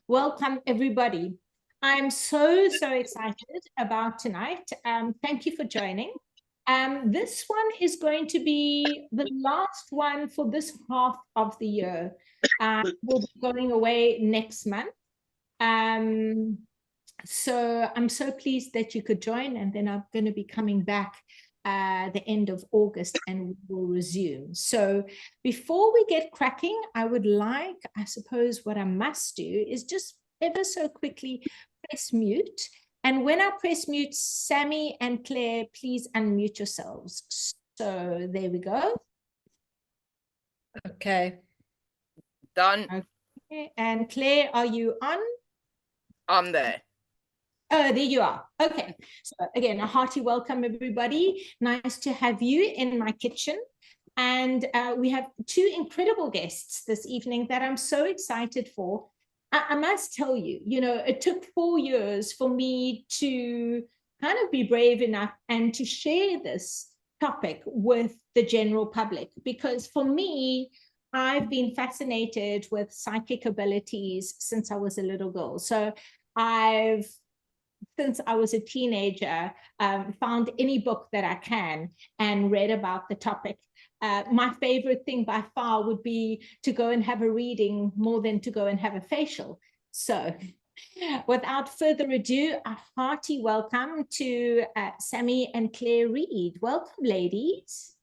Welcome, everybody. I'm so excited about tonight. Thank you for joining. This one is going to be the last one for this half of the year. We'll be going away next month. So I'm so pleased that you could join, and then I'm going to be coming back the end of August and we will resume. So before we get cracking, I would like, I suppose what I must do is just ever so quickly press mute. And when I press mute, Sammi and Claire, please unmute yourselves. So there we go. Okay. Done. Okay. And Claire, are you on? I'm there. Oh, there you are. Okay. So again, a hearty welcome, everybody. Nice to have you in my kitchen. And we have two incredible guests this evening that I'm so excited for. I must tell you, it took 4 years for me to kind of be brave enough and to share this topic with the general public, because for me, I've been fascinated with psychic abilities since I was a little girl. So since I was a teenager, found any book that I can and read about the topic. My favorite thing by far would be to go and have a reading more than to go and have a facial. So without further ado, a hearty welcome to Sammi and Claire Reid. Welcome, ladies.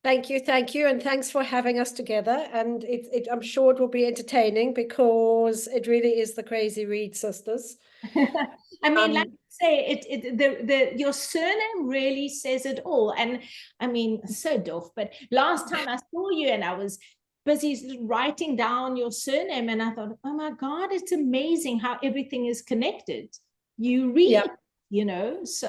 Thank you, and thanks for having us together. And I'm sure it will be entertaining because it really is the crazy Reid sisters. I mean, like I say, your surname really says it all. And I mean, so doof, but last time I saw you and I was busy writing down your surname and I thought, oh my God, it's amazing how everything is connected. You read, so.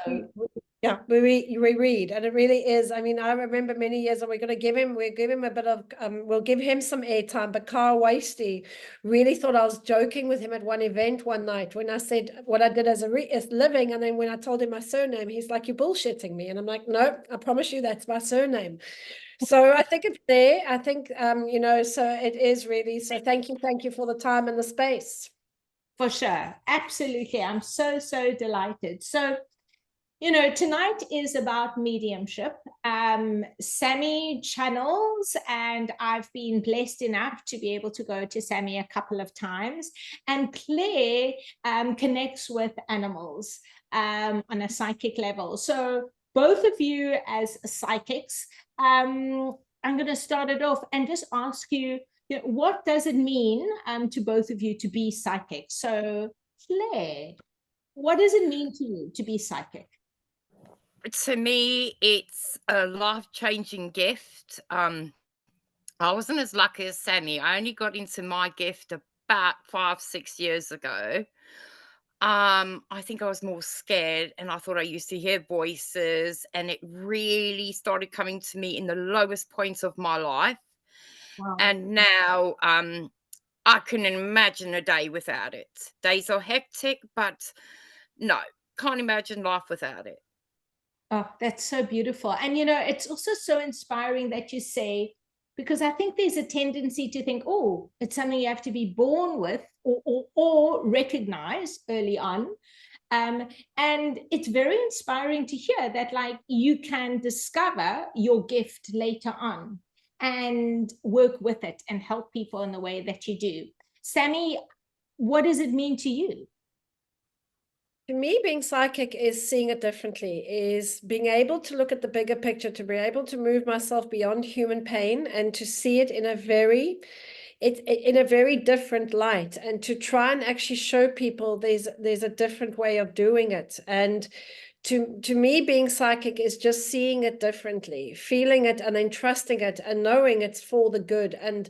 Yeah, we read, and it really is. I mean, I remember many years, and we'll give him a bit of, we'll give him some airtime. But Carl Wasty really thought I was joking with him at one event one night when I said what I did as living, and then when I told him my surname, he's like, "You're bullshitting me," and I'm like, "No, I promise you, that's my surname." So I think it's there. I think so it is really. So thank you for the time and the space. For sure, absolutely. I'm so delighted. So. Tonight is about mediumship. Sammi channels, and I've been blessed enough to be able to go to Sammi a couple of times. And Claire connects with animals on a psychic level. So both of you as psychics, I'm going to start it off and just ask you, what does it mean to both of you to be psychic? So Claire, what does it mean to you to be psychic? To me, it's a life-changing gift. I wasn't as lucky as Sammi. I only got into my gift about 5-6 years ago. I think I was more scared, and I thought I used to hear voices, and it really started coming to me in the lowest points of my life. Wow. And now I couldn't imagine a day without it. Days are hectic, but no, can't imagine life without it. Oh, that's so beautiful. And, it's also so inspiring that you say, because I think there's a tendency to think, oh, it's something you have to be born with or recognize early on. And it's very inspiring to hear that, like, you can discover your gift later on and work with it and help people in the way that you do. Sammi, what does it mean to you? To me, being psychic is seeing it differently, is being able to look at the bigger picture, to be able to move myself beyond human pain and to see it in a very different light, and to try and actually show people there's a different way of doing it. And to me, being psychic is just seeing it differently, feeling it, and then trusting it and knowing it's for the good, and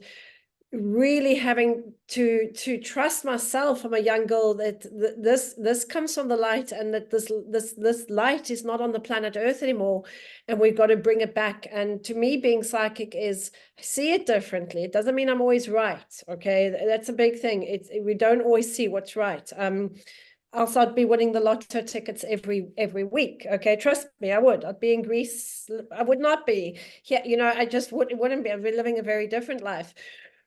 really having to trust myself from a young girl that this comes from the light, and that this light is not on the planet Earth anymore, and we've got to bring it back. And to me, being psychic is see it differently. It doesn't mean I'm always right. Okay, that's a big thing. We don't always see what's right. Else I'd be winning the lotto tickets every week. Okay, trust me, I would. I'd be in Greece. I would not be here. I just wouldn't be. I'd be living a very different life.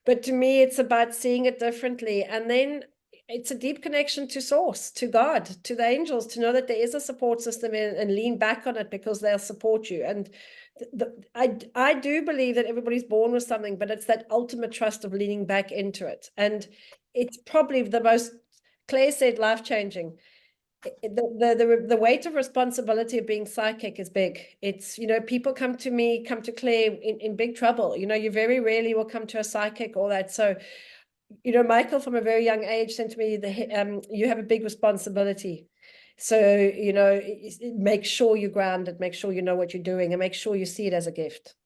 But to me, it's about seeing it differently. And then it's a deep connection to source, to God, to the angels, to know that there is a support system and lean back on it because they'll support you. And I do believe that everybody's born with something, but it's that ultimate trust of leaning back into it. And it's probably the most, Claire said, life-changing. The weight of responsibility of being psychic is big. It's, people come to Claire in big trouble. You very rarely will come to a psychic or that. So, Michael from a very young age said to me, you have a big responsibility. So, make sure you're grounded, make sure you know what you're doing, and make sure you see it as a gift.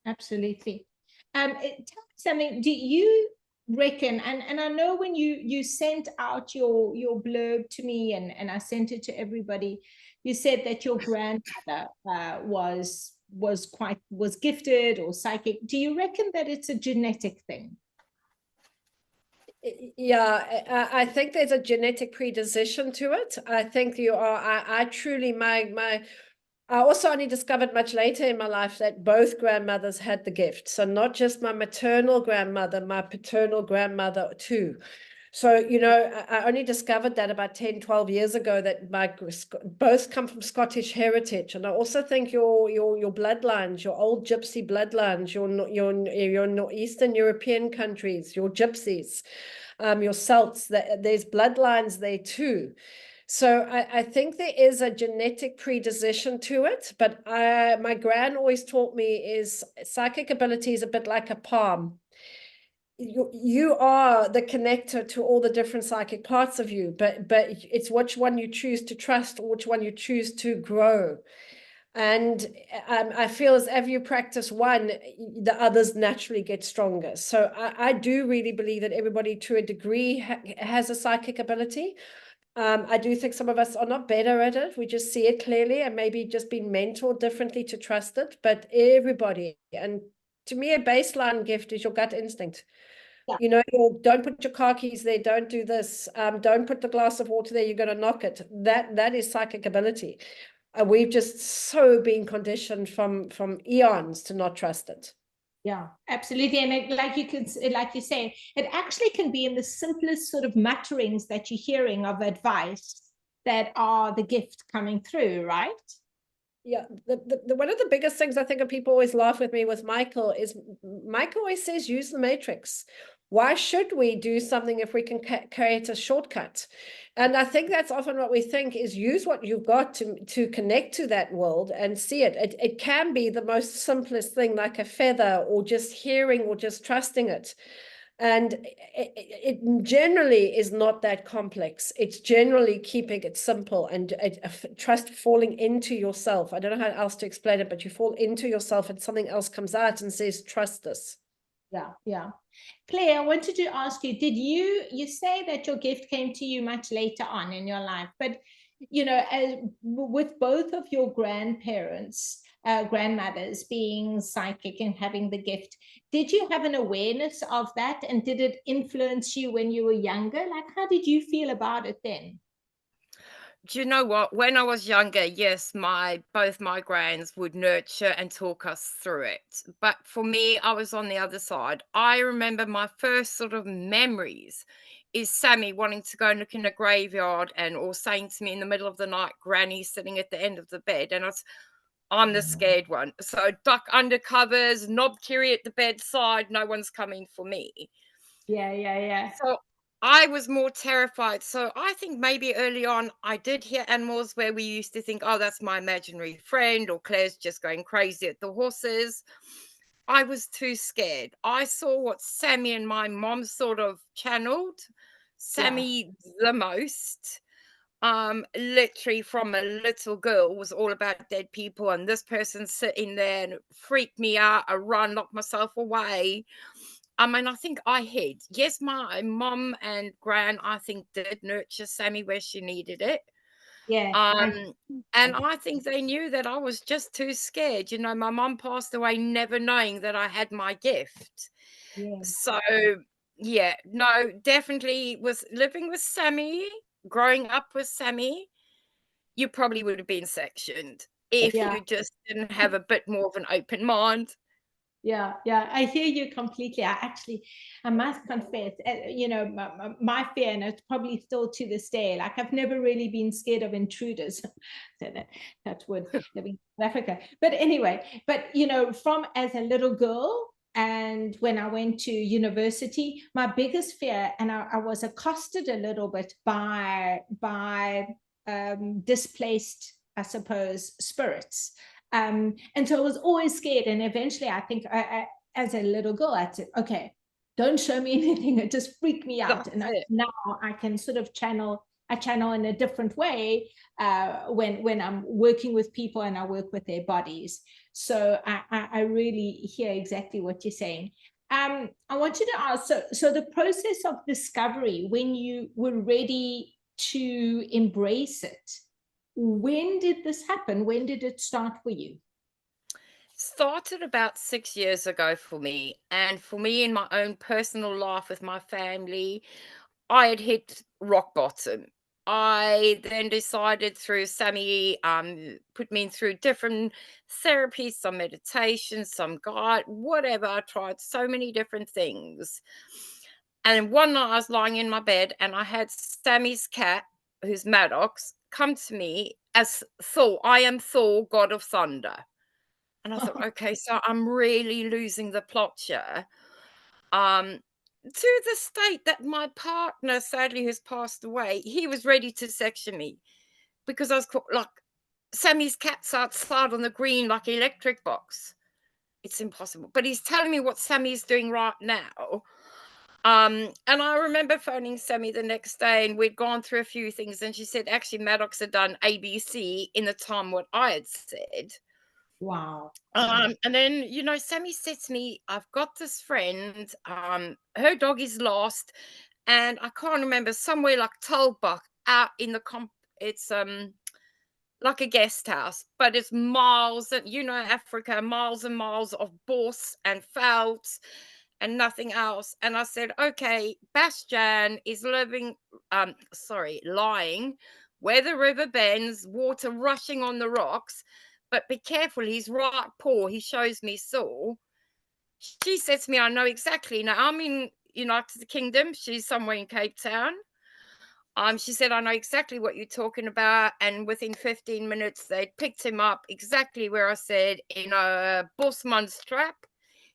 Absolutely. Tell me something. Do you reckon, and I know when you sent out your blurb to me, and I sent it to everybody, you said that your grandmother was gifted or psychic. Do you reckon that it's a genetic thing? Yeah, I think there's a genetic predisposition to it. I think you are. I truly, I also only discovered much later in my life that both grandmothers had the gift. So not just my maternal grandmother, my paternal grandmother too. So, I only discovered that about 10, 12 years ago, that both come from Scottish heritage. And I also think your bloodlines, your old gypsy bloodlines, your Eastern European countries, your gypsies, your Celts, there's bloodlines there too. So I think there is a genetic predisposition to it, but my gran always taught me is psychic ability is a bit like a palm. You are the connector to all the different psychic parts of you, but it's which one you choose to trust or which one you choose to grow. And I feel as if you practice one, the others naturally get stronger. So I do really believe that everybody to a degree has a psychic ability. I do think some of us are not better at it. We just see it clearly and maybe just been mentored differently to trust it. But everybody, and to me, a baseline gift is your gut instinct. Yeah. Don't put your car keys there. Don't do this. Don't put the glass of water there. You're going to knock it. That is psychic ability. We've just so been conditioned from eons to not trust it. Yeah, absolutely. And like you say, it actually can be in the simplest sort of mutterings that you're hearing of advice that are the gift coming through, right? Yeah, the one of the biggest things I think of people always laugh with me with Michael is Michael always says, use the matrix. Why should we do something if we can create a shortcut? And I think that's often what we think is use what you've got to connect to that world and see it. It can be the most simplest thing, like a feather or just hearing or just trusting it. And it generally is not that complex. It's generally keeping it simple and trust falling into yourself. I don't know how else to explain it, but you fall into yourself and something else comes out and says, trust this. Yeah. Claire, I wanted to ask you, did you say that your gift came to you much later on in your life, but with both of your grandparents, grandmothers being psychic and having the gift, did you have an awareness of that, and did it influence you when you were younger? Like, how did you feel about it then? Do you know what? When I was younger, yes, both my grands would nurture and talk us through it. But for me, I was on the other side. I remember my first sort of memories is Sammy wanting to go and look in a graveyard or saying to me in the middle of the night, Granny sitting at the end of the bed. And I'm the scared one. So duck under covers, knob Kiri at the bedside, no one's coming for me. Yeah. So I was more terrified. So I think maybe early on I did hear animals where we used to think, oh, that's my imaginary friend, or Claire's just going crazy at the horses. I was too scared. I saw what Sammy and my mom sort of channeled. Sammy the most. Literally from a little girl was all about dead people, and this person sitting there and it freaked me out. I run, locked myself away. I mean, I think I hid. Yes, my mum and gran, I think, did nurture Sammy where she needed it. Yeah. And I think they knew that I was just too scared. My mum passed away never knowing that I had my gift. Yeah. So, yeah, no, definitely was living with Sammy, growing up with Sammy, you probably would have been sectioned if Yeah. you just didn't have a bit more of an open mind. Yeah, I hear you completely. I must confess, you know, my fear, and it's probably still to this day, like I've never really been scared of intruders. So that would living in Africa. But anyway, but you know, from as a little girl, and when I went to university, my biggest fear, and I was accosted a little bit by displaced, I suppose, spirits. And so I was always scared. And eventually, I think as a little girl, I said, okay, don't show me anything. It just freaked me out. And now I can sort of I channel in a different way when I'm working with people and I work with their bodies. So I really hear exactly what you're saying. I want you to ask, so the process of discovery, when you were ready to embrace it, when did this happen? When did it start for you? Started about 6 years ago for me. And for me, in my own personal life with my family, I had hit rock bottom. I then decided through Sammy, put me through different therapies, some meditation, some guide, whatever. I tried so many different things. And one night I was lying in my bed and I had Sammy's cat, who's Maddox, come to me as Thor. I am Thor, god of thunder. And I thought, okay, so I'm really losing the plot here. Um, to the state that my partner, sadly, who's passed away, he was ready to section me because I was like, Sammy's cat's outside on the green, like electric box. It's impossible. But he's telling me what Sammy's doing right now. And I remember phoning Sammy the next day and we'd gone through a few things. And she said, actually, Maddox had done ABC in the time what I had said. Wow. And then, you know, Sammy said to me, I've got this friend, her dog is lost, and I can't remember, somewhere like Tulbach out in the it's like a guest house, but it's miles and you know, Africa, miles and miles of bos and velds and nothing else. And I said, okay, Bastian is lying where the river bends, water rushing on the rocks. But be careful, he's right paw. He shows me sore. She says to me, I know exactly. Now I'm in United Kingdom. She's somewhere in Cape Town. She said, I know exactly what you're talking about. And within 15 minutes, they picked him up exactly where I said, in a Bosman's trap.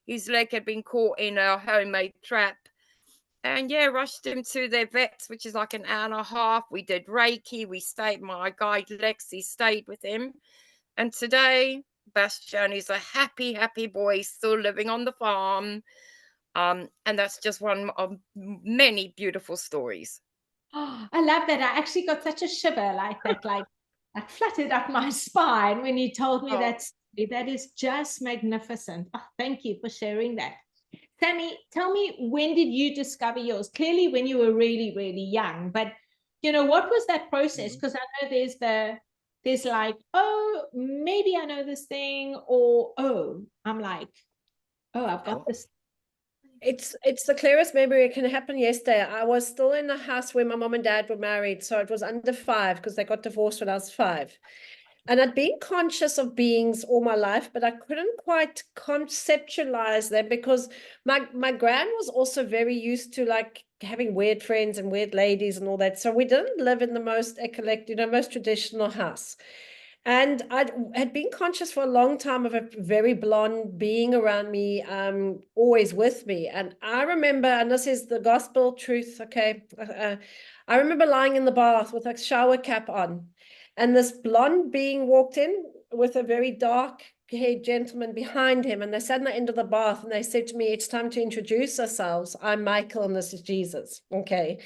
His leg had been caught in a homemade trap. And yeah, rushed him to their vets, which is like an hour and a half. We did Reiki. We stayed, my guide Lexi stayed with him. And today, Bastian is a happy, happy boy, still living on the farm. And that's just one of many beautiful stories. Oh, I love that. I actually got such a shiver like that, like fluttered up my spine when you told me that story. That is just magnificent. Oh, thank you for sharing that. Sammy, tell me, when did you discover yours? Clearly when you were really, really young, but you know, what was that process? Because I know there's like, oh, maybe I know this thing, or oh, I'm like, oh, I've got this. It's the clearest memory. It can happen yesterday. I was still in the house where my mom and dad were married, so it was under 5 because they got divorced when I was 5. And I'd been conscious of beings all my life, but I couldn't quite conceptualize them because my gran was also very used to like having weird friends and weird ladies and all that. So we didn't live in the most eclectic, most traditional house. And I had been conscious for a long time of a very blonde being around me, always with me. And I remember, and this is the gospel truth, okay? I remember lying in the bath with a shower cap on, and this blonde being walked in with a very dark-haired gentleman behind him, and they sat at the end of the bath, and they said to me, it's time to introduce ourselves. I'm Michael, and this is Jesus, okay?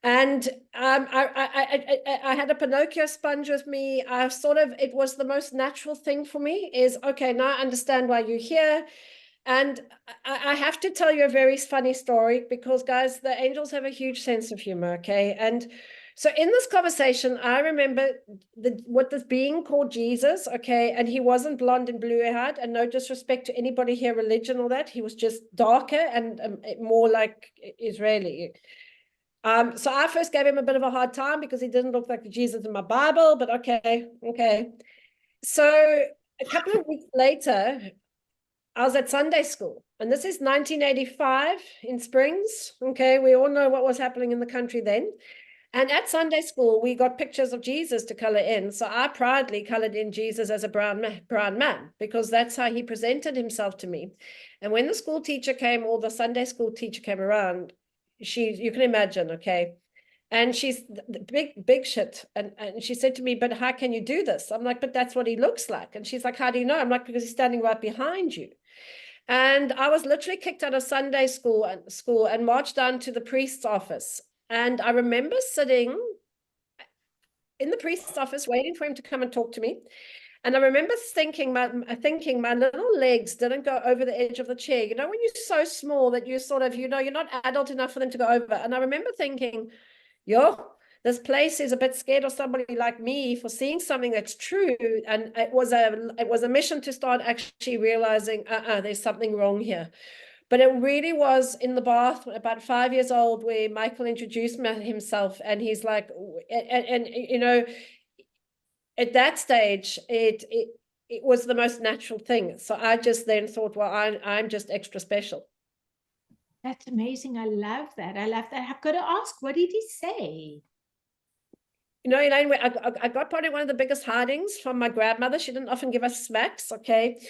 And I had a Pinocchio sponge with me. It was the most natural thing for me is, okay, now I understand why you're here. And I have to tell you a very funny story because, guys, the angels have a huge sense of humor, okay? And so in this conversation, I remember what this being called Jesus, okay? And he wasn't blonde and blue-haired, and no disrespect to anybody here, religion or that. He was just darker and more like Israeli. So I first gave him a bit of a hard time because he didn't look like the Jesus in my Bible, but okay. So a couple of weeks later, I was at Sunday school, and this is 1985 in Springs. Okay, we all know what was happening in the country then. And at Sunday school, we got pictures of Jesus to color in. So I proudly colored in Jesus as a brown man, because that's how he presented himself to me. And when the school teacher came, or the Sunday school teacher came around, you can imagine, okay. And she's the big shit. And she said to me, but how can you do this? I'm like, but that's what he looks like. And she's like, how do you know? I'm like, because he's standing right behind you. And I was literally kicked out of Sunday school and marched down to the priest's office. And I remember sitting in the priest's office waiting for him to come and talk to me. And I remember thinking my little legs didn't go over the edge of the chair. You know, when you're so small that you sort of, you're not adult enough for them to go over. And I remember thinking, yo, this place is a bit scared of somebody like me for seeing something that's true. And it was a mission to start actually realizing, there's something wrong here. But it really was in the bath, about 5 years old, where Michael introduced himself, and he's like, and you know, at that stage, it was the most natural thing. So I just then thought, well, I'm just extra special. That's amazing. I love that. I love that. I've got to ask, what did he say? You know, Elaine, I got probably one of the biggest hidings from my grandmother. She didn't often give us smacks, okay?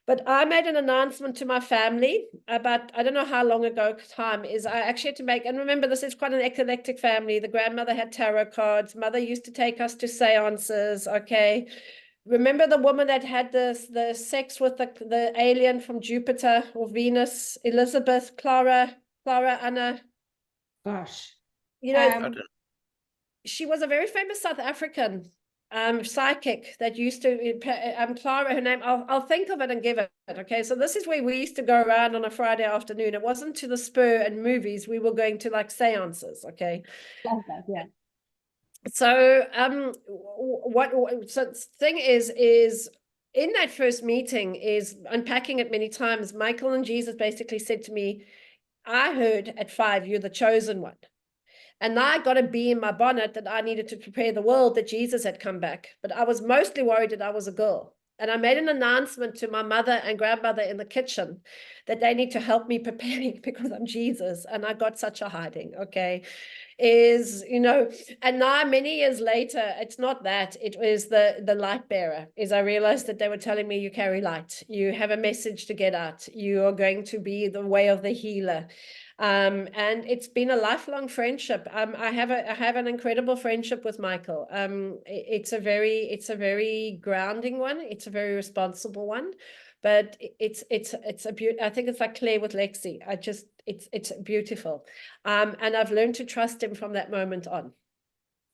But I made an announcement to my family about, I don't know how long ago time is, I actually had to make, and remember, this is quite an eclectic family. The grandmother had tarot cards. Mother used to take us to seances, okay? Remember the woman that had the sex with the alien from Jupiter or Venus, Elizabeth, Clara, Anna? Gosh. You know, she was a very famous South African psychic that used to, Clara, her name, I'll think of it and give it, okay? So this is where we used to go around on a Friday afternoon. It wasn't to the spur and movies. We were going to like seances, okay? Love that, yeah. So so the thing is in that first meeting, is unpacking it many times, Michael and Jesus basically said to me, I heard at 5, you're the chosen one. And I got a bee in my bonnet that I needed to prepare the world that Jesus had come back. But I was mostly worried that I was a girl. And I made an announcement to my mother and grandmother in the kitchen that they need to help me prepare me because I'm Jesus. And I got such a hiding, okay? You know, and now many years later, it's not that, it was the light bearer. I realized that they were telling me, you carry light, you have a message to get out, you are going to be the way of the healer. And it's been a lifelong friendship. I have an incredible friendship with Michael. It's a very grounding one. It's a very responsible one, but it's a beauty. I think it's like Claire with Lexi. It's beautiful. And I've learned to trust him from that moment on.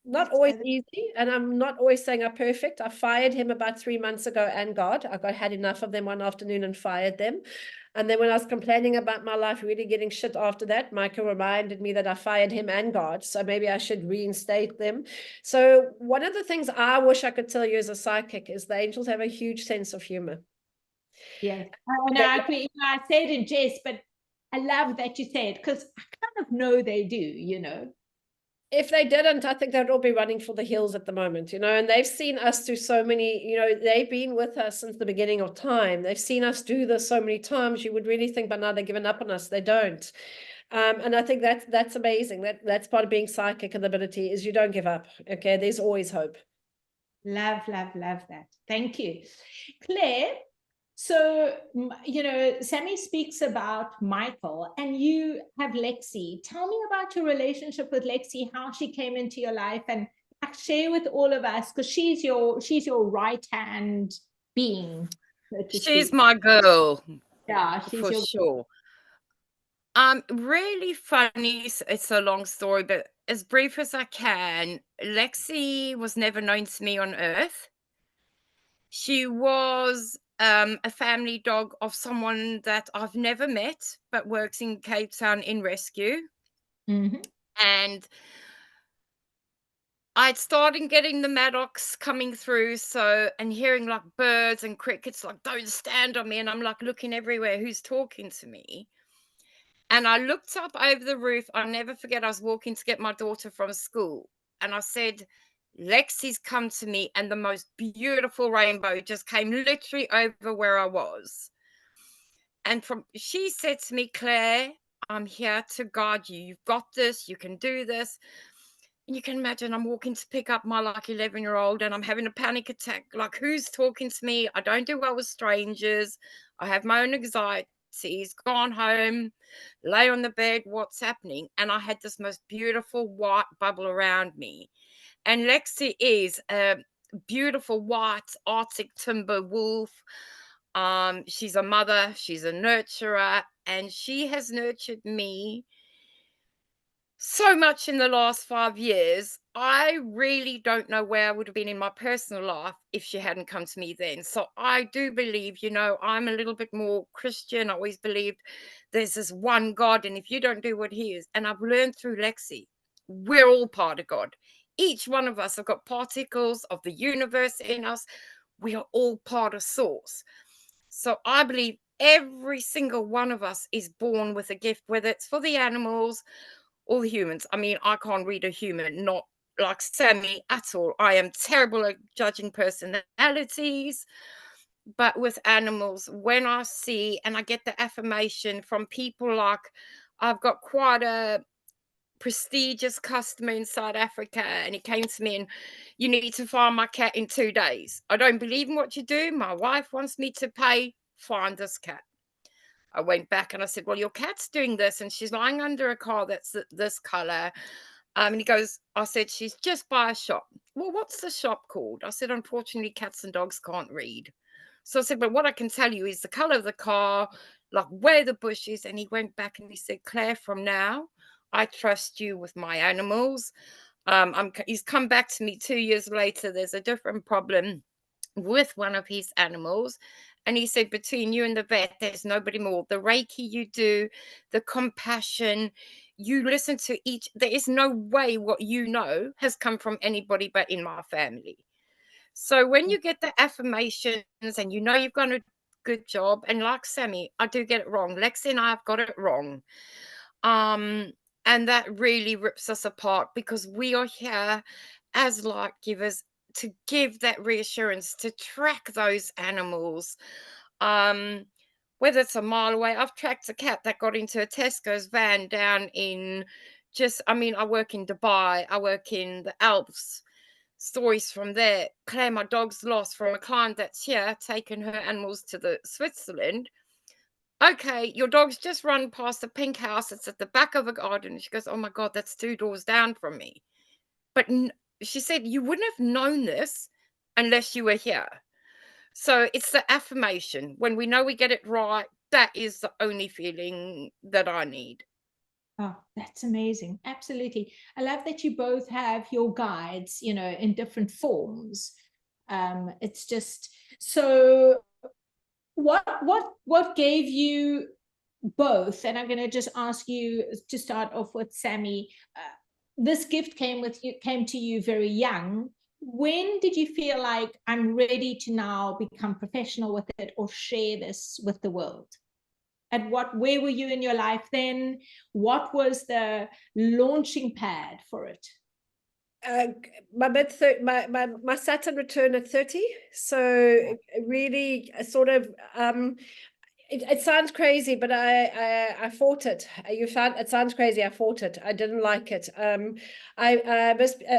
Not always easy, and I'm not always saying I'm perfect. I fired him about 3 months ago, and God, I had enough of them one afternoon and fired them. And then when I was complaining about my life really getting shit after that, Michael reminded me that I fired him and God, so maybe I should reinstate them. So one of the things I wish I could tell you as a psychic is the angels have a huge sense of humor. Yes, I agree. I say it in jest, but I love that you say it, because I kind of know they do, you know. If they didn't, I think they'd all be running for the hills at the moment, you know, and they've seen us do so many, you know, they've been with us since the beginning of time. They've seen us do this so many times. You would really think by now they've given up on us. They don't. And I think that's amazing. That's part of being psychic and the ability is you don't give up. Okay, there's always hope. Love that. Thank you. Claire, so, you know, Sammi speaks about Michael, and you have Lexi. Tell me about your relationship with Lexi, how she came into your life, and share with all of us, because she's your right hand being. She's my girl. Yeah, she's for your sure. Really funny. It's a long story, but as brief as I can, Lexi was never known to me on Earth. She was a family dog of someone that I've never met, but works in Cape Town in rescue. Mm-hmm. And I'd started getting the Maddox coming through, and hearing like birds and crickets, like, don't stand on me. And I'm like looking everywhere, who's talking to me? And I looked up over the roof. I'll never forget, I was walking to get my daughter from school. And I said, Lexi's come to me, and the most beautiful rainbow just came literally over where I was. And she said to me, Claire, I'm here to guide you. You've got this. You can do this. And you can imagine I'm walking to pick up my like 11-year-old and I'm having a panic attack. Like, who's talking to me? I don't do well with strangers. I have my own anxieties. Gone home, lay on the bed. What's happening? And I had this most beautiful white bubble around me. And Lexi is a beautiful white Arctic timber wolf. She's a mother, she's a nurturer, and she has nurtured me so much in the last 5 years. I really don't know where I would have been in my personal life if she hadn't come to me then. So I do believe, I'm a little bit more Christian. I always believed there's this one God, and if you don't do what he is, and I've learned through Lexi, we're all part of God. Each one of us have got particles of the universe in us. We are all part of source. So I believe every single one of us is born with a gift, whether it's for the animals or the humans. I mean, I can't read a human, not like Sammi at all. I am terrible at judging personalities. But with animals, when I see and I get the affirmation from people, like I've got quite a prestigious customer in South Africa, and he came to me and, you need to find my cat in 2 days. I don't believe in what you do. My wife wants me to pay, find this cat. I went back and I said, well, your cat's doing this and she's lying under a car that's this color. And he goes, I said, she's just by a shop. Well, what's the shop called? I said, unfortunately, cats and dogs can't read. So I said, but what I can tell you is the color of the car, like where the bush is. And he went back and he said, Claire, from now, I trust you with my animals. He's come back to me 2 years later. There's a different problem with one of his animals. And he said, between you and the vet, there's nobody more. The Reiki you do, the compassion, you listen to each. There is no way what you know has come from anybody but in my family. So when you get the affirmations and you've done a good job, and like Sammi, I do get it wrong. Lexi and I have got it wrong. And that really rips us apart, because we are here as light givers to give that reassurance, to track those animals. Whether it's a mile away, I've tracked a cat that got into a Tesco's van down in I work in Dubai, I work in the Alps. Stories from there. Claire, my dog's lost from a client that's here, taking her animals to the Switzerland. Okay, your dog's just run past a pink house. It's at the back of a garden. She goes, oh my God, that's 2 doors down from me. But she said, you wouldn't have known this unless you were here. So it's the affirmation. When we know we get it right, that is the only feeling that I need. Oh, that's amazing. Absolutely. I love that you both have your guides, in different forms. It's just so what gave you both? And I'm going to just ask you to start off with Sammi. This gift came to you very young. When did you feel like I'm ready to now become professional with it or share this with the world? Where were you in your life then? What was the launching pad for it? My Saturn return at 30. So really sort of, it sounds crazy, but I fought it. It sounds crazy. I fought it. I didn't like it. I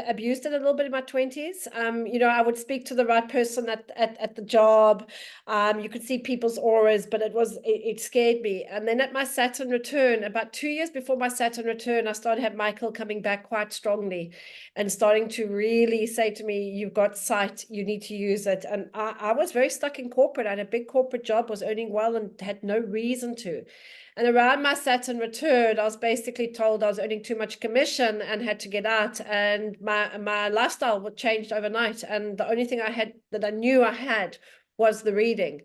abused it a little bit in my 20s. I would speak to the right person at the job. You could see people's auras, but it scared me. And then at my Saturn return, about 2 years before my Saturn return, I started to have Micheal coming back quite strongly and starting to really say to me, you've got sight, you need to use it. And I was very stuck in corporate. I had a big corporate job, was earning well and had no reason to. And around my Saturn return, I was basically told I was earning too much commission and had to get out. And my lifestyle changed overnight. And the only thing I knew I had was the reading.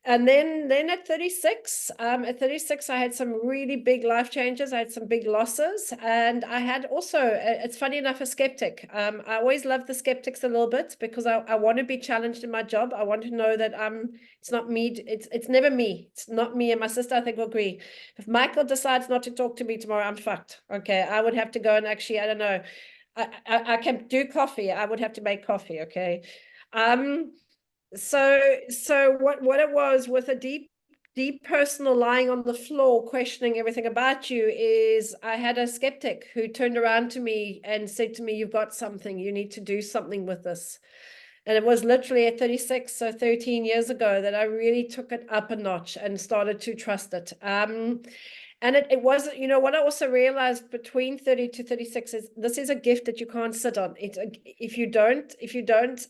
And then at 36, I had some really big life changes. I had some big losses. And I had also, it's funny enough, a skeptic. I always love the skeptics a little bit, because I want to be challenged in my job. I want to know that it's not me. It's never me. It's not me. And my sister, I think, will agree. If Micheal decides not to talk to me tomorrow, I'm fucked. Okay. I would have to go and actually, I don't know. I can do coffee. I would have to make coffee. Okay. So what it was, with a deep depersonal lying on the floor questioning everything about you is I had a skeptic who turned around to me and said to me, you've got something, you need to do something with this. And it was literally at 36, so 13 years ago, that I really took it up a notch and started to trust it. And it wasn't, you know, what I also realized between 30 to 36 is this is a gift that you can't sit on. If you don't,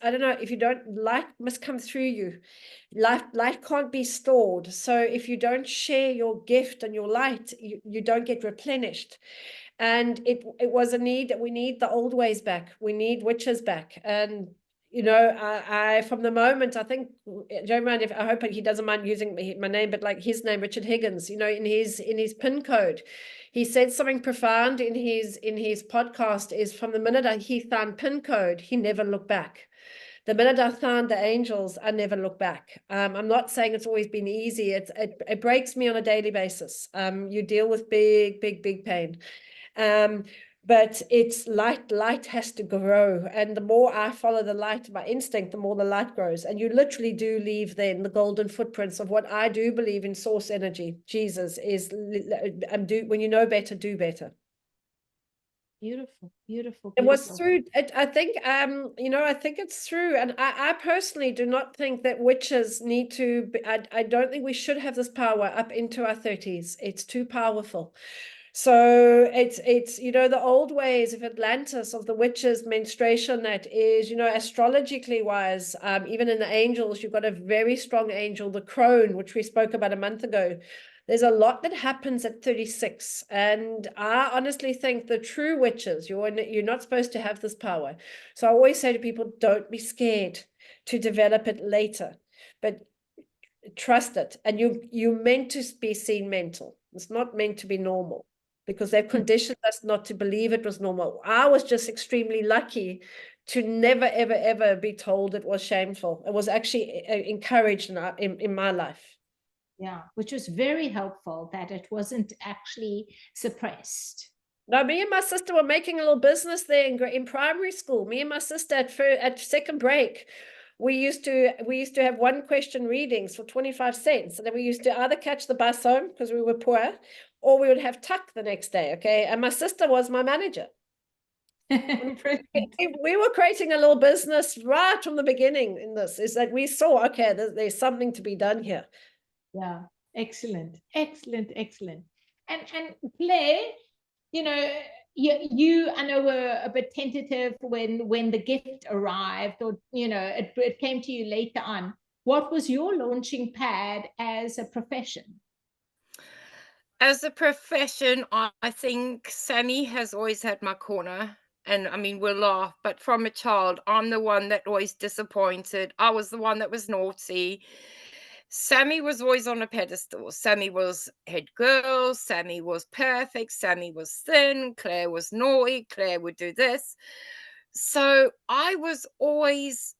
I don't know, if you don't, light must come through you. Light can't be stored. So if you don't share your gift and your light, you don't get replenished. And it was a need that we need the old ways back. We need witches back. And you know, I from the moment, I think, don't mind if, I hope he doesn't mind using my name, but like his name, Richard Higgins, you know, in his PIN code, he said something profound in his podcast is from the minute he found PIN code, he never looked back. The minute I found the angels, I never look back. I'm not saying it's always been easy. It breaks me on a daily basis. You deal with big pain. But it's light has to grow. And the more I follow the light, my instinct, the more the light grows. And you literally do leave then the golden footprints of what I do believe in source energy. Jesus is, when you know better, do better. Beautiful, beautiful, beautiful. It was through it, I think, you know, I think it's through, and I personally do not think that witches need to be, I don't think we should have this power up into our 30s. It's too powerful. So it's you know, the old ways of Atlantis, of the witches' menstruation, that is, you know, astrologically wise, even in the angels, you've got a very strong angel, the crone, which we spoke about a month ago. There's a lot that happens at 36. And I honestly think the true witches, you're not supposed to have this power. So I always say to people, don't be scared to develop it later, but trust it. And you're meant to be seen mental. It's not meant to be normal, because they've conditioned us not to believe it was normal. I was just extremely lucky to never, ever, ever be told it was shameful. It was actually encouraged in my life. Yeah, which was very helpful that it wasn't actually suppressed. No, me and my sister were making a little business there in primary school. Me and my sister at second break, we used to have one question readings for 25 cents. And then we used to either catch the bus home because we were poor, or we would have tuck the next day. Okay. And my sister was my manager. We were creating a little business right from the beginning in this, is that we saw, okay, there's something to be done here. Yeah, excellent. And Claire, you know, you I know were a bit tentative when the gift arrived, or you know, it came to you later on. What was your launching pad as a profession? As a profession, I think Sammi has always had my corner. And I mean, we'll laugh, but from a child, I'm the one that always disappointed. I was the one that was naughty. Sammi was always on a pedestal. Sammi was head girl. Sammi was perfect. Sammi was thin. Claire was naughty. Claire would do this. So I was always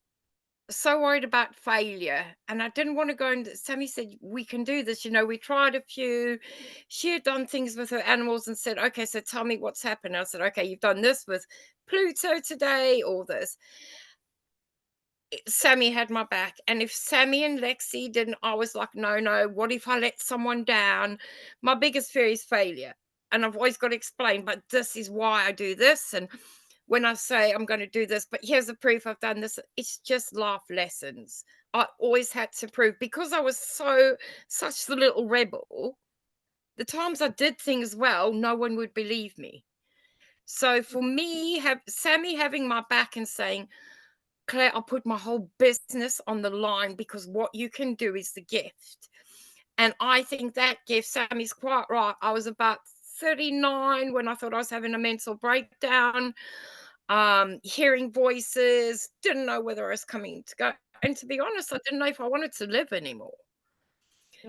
so worried about failure, and I didn't want to go. And Sammi said, we can do this. You know, we tried a few. She had done things with her animals and said, okay, so tell me what's happened. I said, okay, you've done this with Pluto today, all this. Sammi had my back. And if Sammi and Lexi didn't, I was like, no, what if I let someone down? My biggest fear is failure. And I've always got to explain, but this is why I do this. And when I say I'm going to do this, but here's the proof I've done this, it's just life lessons. I always had to prove, because I was such the little rebel. The times I did things well, no one would believe me. So for me, Sammi having my back and saying, Claire, I'll put my whole business on the line, because what you can do is the gift. And I think that gift, Sammy's quite right. I was about 39 when I thought I was having a mental breakdown, hearing voices, didn't know whether I was coming to go. And to be honest, I didn't know if I wanted to live anymore.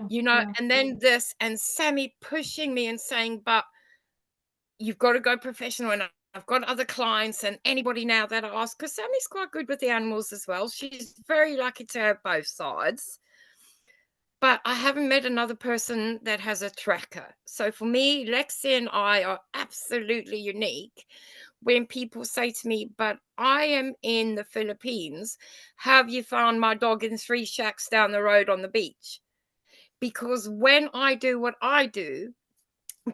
You know, Yeah. and then this, and Sammi pushing me and saying, but you've got to go professional. And I've got other clients and anybody now that I ask, because Sammy's quite good with the animals as well. She's very lucky to have both sides. But I haven't met another person that has a tracker. So for me, Lexi and I are absolutely unique. When people say to me, but I am in the Philippines, have you found my dog in 3 shacks down the road on the beach? because when I do what I do,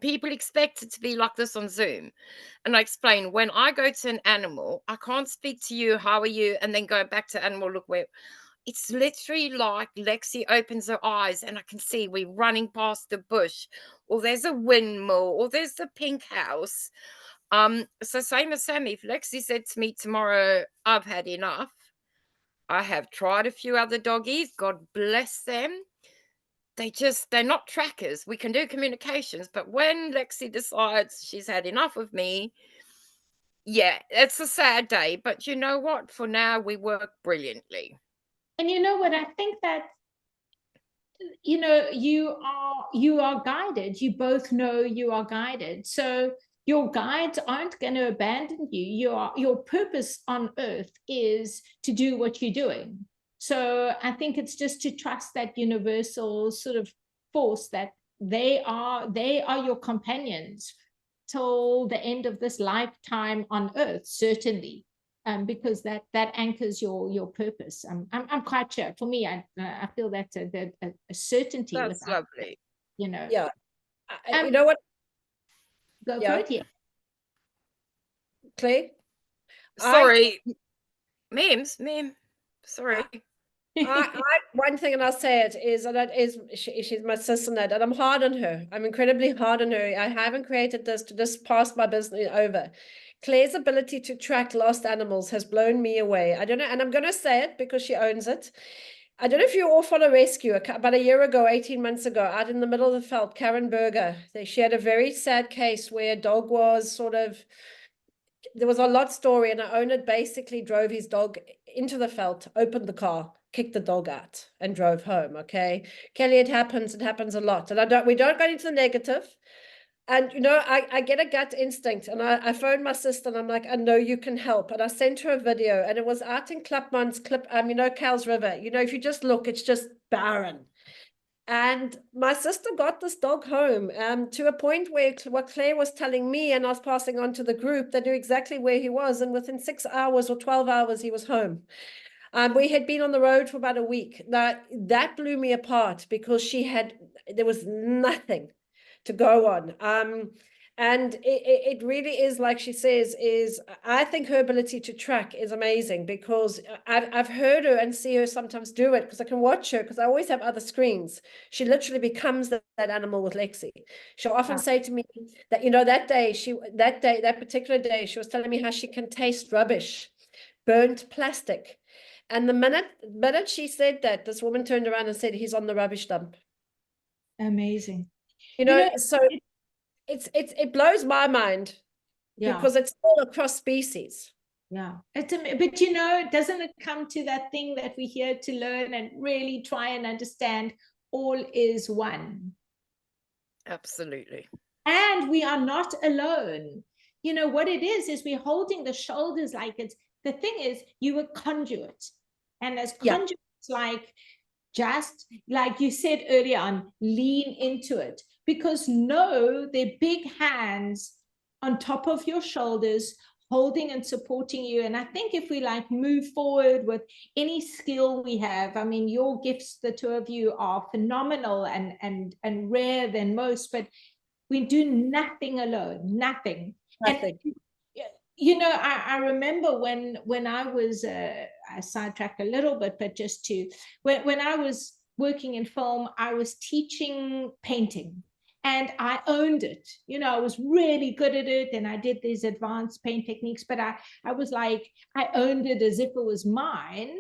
people expect it to be like this on Zoom. And I explain, when I go to an animal, I can't speak to you, how are you, and then go back to animal, look where. It's literally like Lexi opens her eyes and I can see we're running past the bush, or there's a windmill, or there's the pink house. So same as Sammy, if Lexi said to me tomorrow, I've had enough, I have tried a few other doggies, God bless them. They're not trackers. We can do communications, but when Lexi decides she's had enough of me, yeah, it's a sad day. But you know what? For now, we work brilliantly. And you know what? I think that, you know, you are guided. You both know you are guided. So your guides aren't going to abandon you. Your purpose on earth is to do what you're doing. So I think it's just to trust that universal sort of force that they are your companions till the end of this lifetime on earth, certainly. Because that anchors your purpose. I'm quite sure. For me, I feel that's a certainty. That's without, lovely. you know. Yeah. You know what? Go for Yeah. it. Yeah. Claire? Sorry, meme. Sorry. One thing, and I'll say it, is, and that is, she's my sister, and I'm hard on her. I'm incredibly hard on her. I haven't created this to just pass my business over. Claire's ability to track lost animals has blown me away. I don't know, and I'm going to say it because she owns it. I don't know if you all follow rescue. About a year ago, 18 months ago, out in the middle of the veld, Karen Berger, she had a very sad case where a dog was sort of, there was a lot story, and our owner basically drove his dog into the veld, opened the car, kicked the dog out, and drove home. Okay, Kelly, it happens a lot, and we don't go into the negative. And, you know, I get a gut instinct, and I phoned my sister, and I'm like, I know you can help. And I sent her a video, and it was out in Klapman's you know, Cowles River. You know, if you just look, it's just barren. And my sister got this dog home to a point where what Claire was telling me, and I was passing on to the group, they knew exactly where he was. And within 6 hours or 12 hours, he was home. We had been on the road for about a week. Now, that blew me apart because there was nothing to go on. And it really is, like she says, I think her ability to track is amazing, because I've heard her and see her sometimes do it, because I can watch her, because I always have other screens. She literally becomes that animal with Lexi. She'll often say to me that, you know, that particular day, she was telling me how she can taste rubbish, burnt plastic. And the minute she said that, this woman turned around and said, he's on the rubbish dump. Amazing. You know, so it blows my mind, because it's all across species. Yeah. But, you know, doesn't it come to that thing that we're here to learn and really try and understand all is one? Absolutely. And we are not alone. You know, what it is we're holding the shoulders like it's, the thing is, you were conduit. And as conduits, like, just like you said earlier on, lean into it, because know they're big hands on top of your shoulders, holding and supporting you. And I think if we like move forward with any skill we have, I mean, your gifts, the two of you, are phenomenal and rare than most, but we do nothing alone, nothing. And, you know, I remember when I was, I sidetrack a little bit, but just to, when I was working in film, I was teaching painting, and I owned it. You know, I was really good at it, and I did these advanced paint techniques, but I was like, I owned it as if it was mine.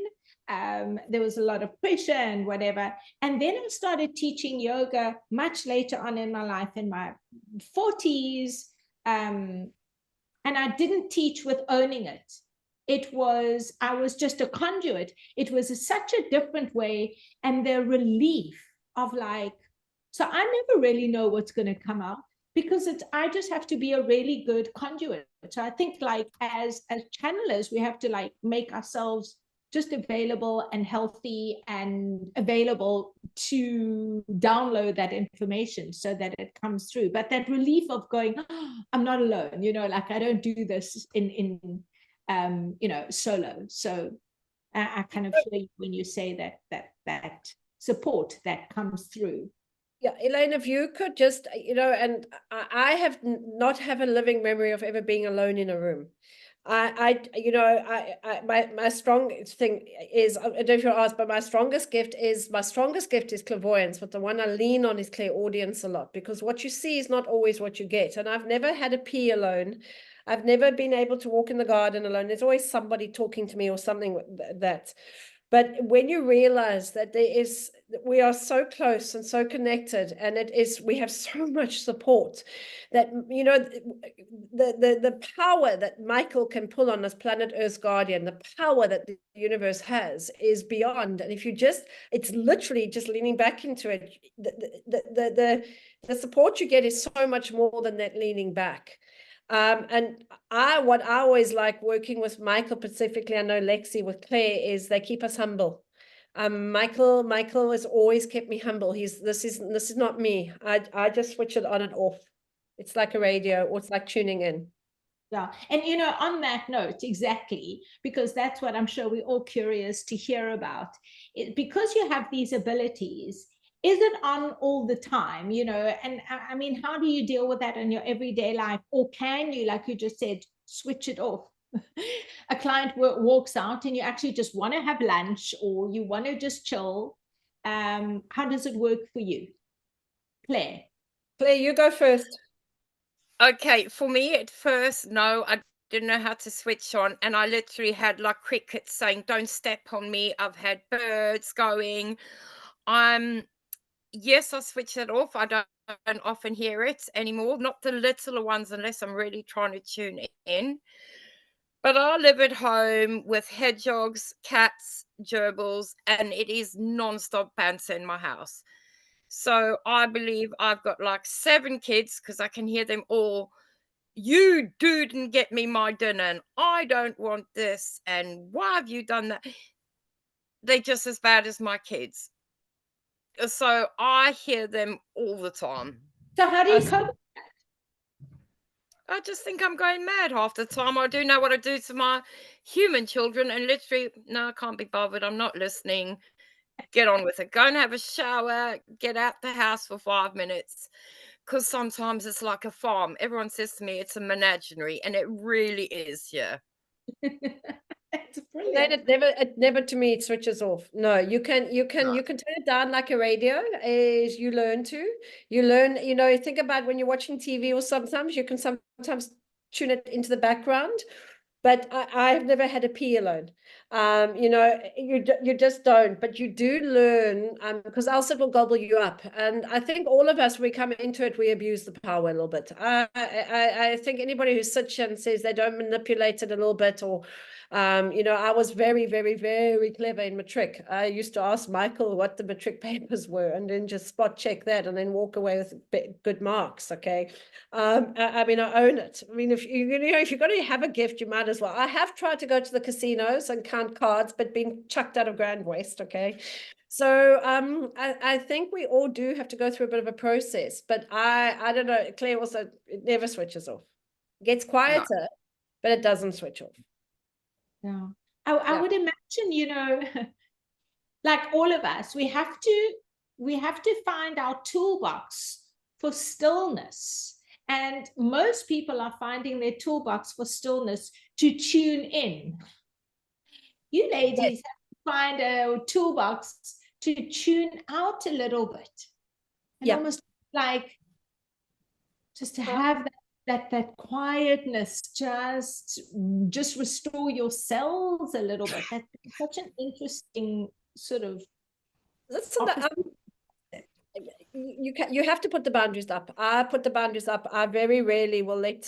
There was a lot of pressure and whatever. And then I started teaching yoga much later on in my life, in my 40s. And I didn't teach with owning it. I was just a conduit. It was such a different way. And the relief of like, so I never really know what's going to come out, because I just have to be a really good conduit. So I think like as channelers, we have to like make ourselves just available and healthy and available to download that information so that it comes through. But that relief of going, oh, I'm not alone, you know, like I don't do this in you know, solo. So I kind of feel when you say that support that comes through. Yeah, Elaine, if you could just, and I have not have a living memory of ever being alone in a room. My strong thing is, I don't know if you'll ask, but my strongest gift is clairvoyance, but the one I lean on is clairaudience a lot, because what you see is not always what you get. And I've never had a pee alone. I've never been able to walk in the garden alone. There's always somebody talking to me or something that. But when you realize that we are so close and so connected, and we have so much support, that, the power that Micheal can pull on this planet Earth's guardian, the power that the universe has is beyond. And if it's literally just leaning back into it. The support you get is so much more than that leaning back. And what I always like working with Micheal, specifically, I know Lexi with Claire, is they keep us humble. Micheal has always kept me humble. This is not me. I just switch it on and off. It's like a radio, or it's like tuning in. Yeah. And, on that note, exactly, because that's what I'm sure we're all curious to hear about. Because you have these abilities, is it on all the time, and I mean, how do you deal with that in your everyday life? Or can you, like you just said, switch it off? A client walks out and you actually just want to have lunch, or you want to just chill. How does it work for you? Claire, you go first. Okay, for me at first, no, I didn't know how to switch on, and I literally had like crickets saying, "Don't step on me." I've had birds going. Yes, I switched it off. I don't often hear it anymore, not the littler ones, unless I'm really trying to tune in. But I live at home with hedgehogs, cats, gerbils, and it is non-stop banter in my house. So I believe I've got like 7 kids, because I can hear them all. You didn't get me my dinner, and I don't want this, and why have you done that? They're just as bad as my kids. So I hear them all the time. so how do you cope? I just think I'm going mad half the time. I do know what I do to my human children, and literally, no, I can't be bothered. I'm not listening. Get on with it. Go and have a shower. Get out the house for 5 minutes. Because sometimes it's like a farm. Everyone says to me it's a menagerie, and it really is, yeah. It's brilliant. It never to me it switches off. No, you can turn it down like a radio, as you learn, think about when you're watching TV, or sometimes you can sometimes tune it into the background. But I've never had a pee alone. You just don't, but you do learn, because else it will gobble you up. And I think all of us, we come into it, we abuse the power a little bit. I think anybody who sits and says they don't manipulate it a little bit, or I was very, very, very clever in matric. I used to ask Micheal what the matric papers were, and then just spot check that, and then walk away with good marks. Okay. I mean, I own it. I mean, if you're going to have a gift, you might as well. I have tried to go to the casinos and count cards, but been chucked out of Grand West. Okay. So I think we all do have to go through a bit of a process, but I don't know. Claire also, it never switches off. It gets quieter, but it doesn't switch off. Yeah. I would imagine, like all of us, we have to find our toolbox for stillness. And most people are finding their toolbox for stillness to tune in. You ladies have to find a toolbox to tune out a little bit. And almost like just to have that quietness, just restore your cells a little bit. That's such an interesting sort of. You have to put the boundaries up. I put the boundaries up. I very rarely will let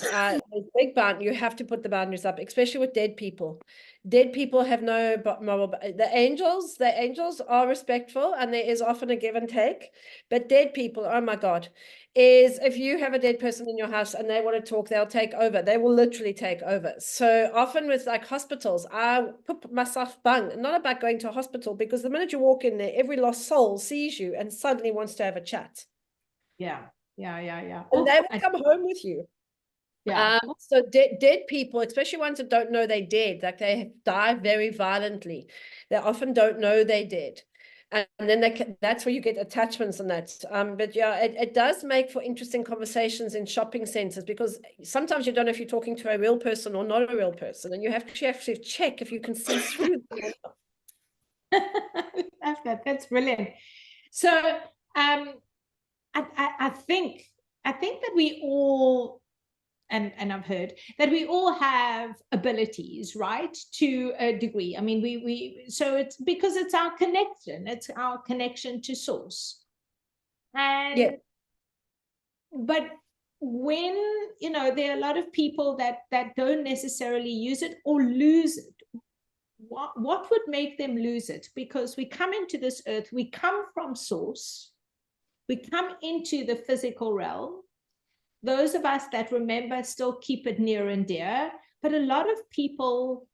big boundary. You have to put the boundaries up, especially with dead people. Dead people have no moral. The angels are respectful, and there is often a give and take. But dead people, oh my God, is if you have a dead person in your house and they want to talk, they'll take over. They will literally take over. So often with like hospitals, I put myself bung. Not about going to a hospital, because the minute you walk in there, every lost soul sees you and suddenly wants to have a chat. Yeah. And they will come home with you. Yeah. So dead people, especially ones that don't know they dead, like they die very violently, they often don't know they dead. And then that's where you get attachments and that. But yeah, it does make for interesting conversations in shopping centers, because sometimes you don't know if you're talking to a real person or not a real person, and you have to check if you can see through them. I love that. That's brilliant. So I think that we all, and I've heard that we all have abilities, right, to a degree. I mean, so it's because it's our connection to source. And Yeah. but when, you know, there are a lot of people that don't necessarily use it or lose it, what would make them lose it? Because we come into this earth, we come from source, we come into the physical realm. Those of us that remember still keep it near and dear, but a lot of people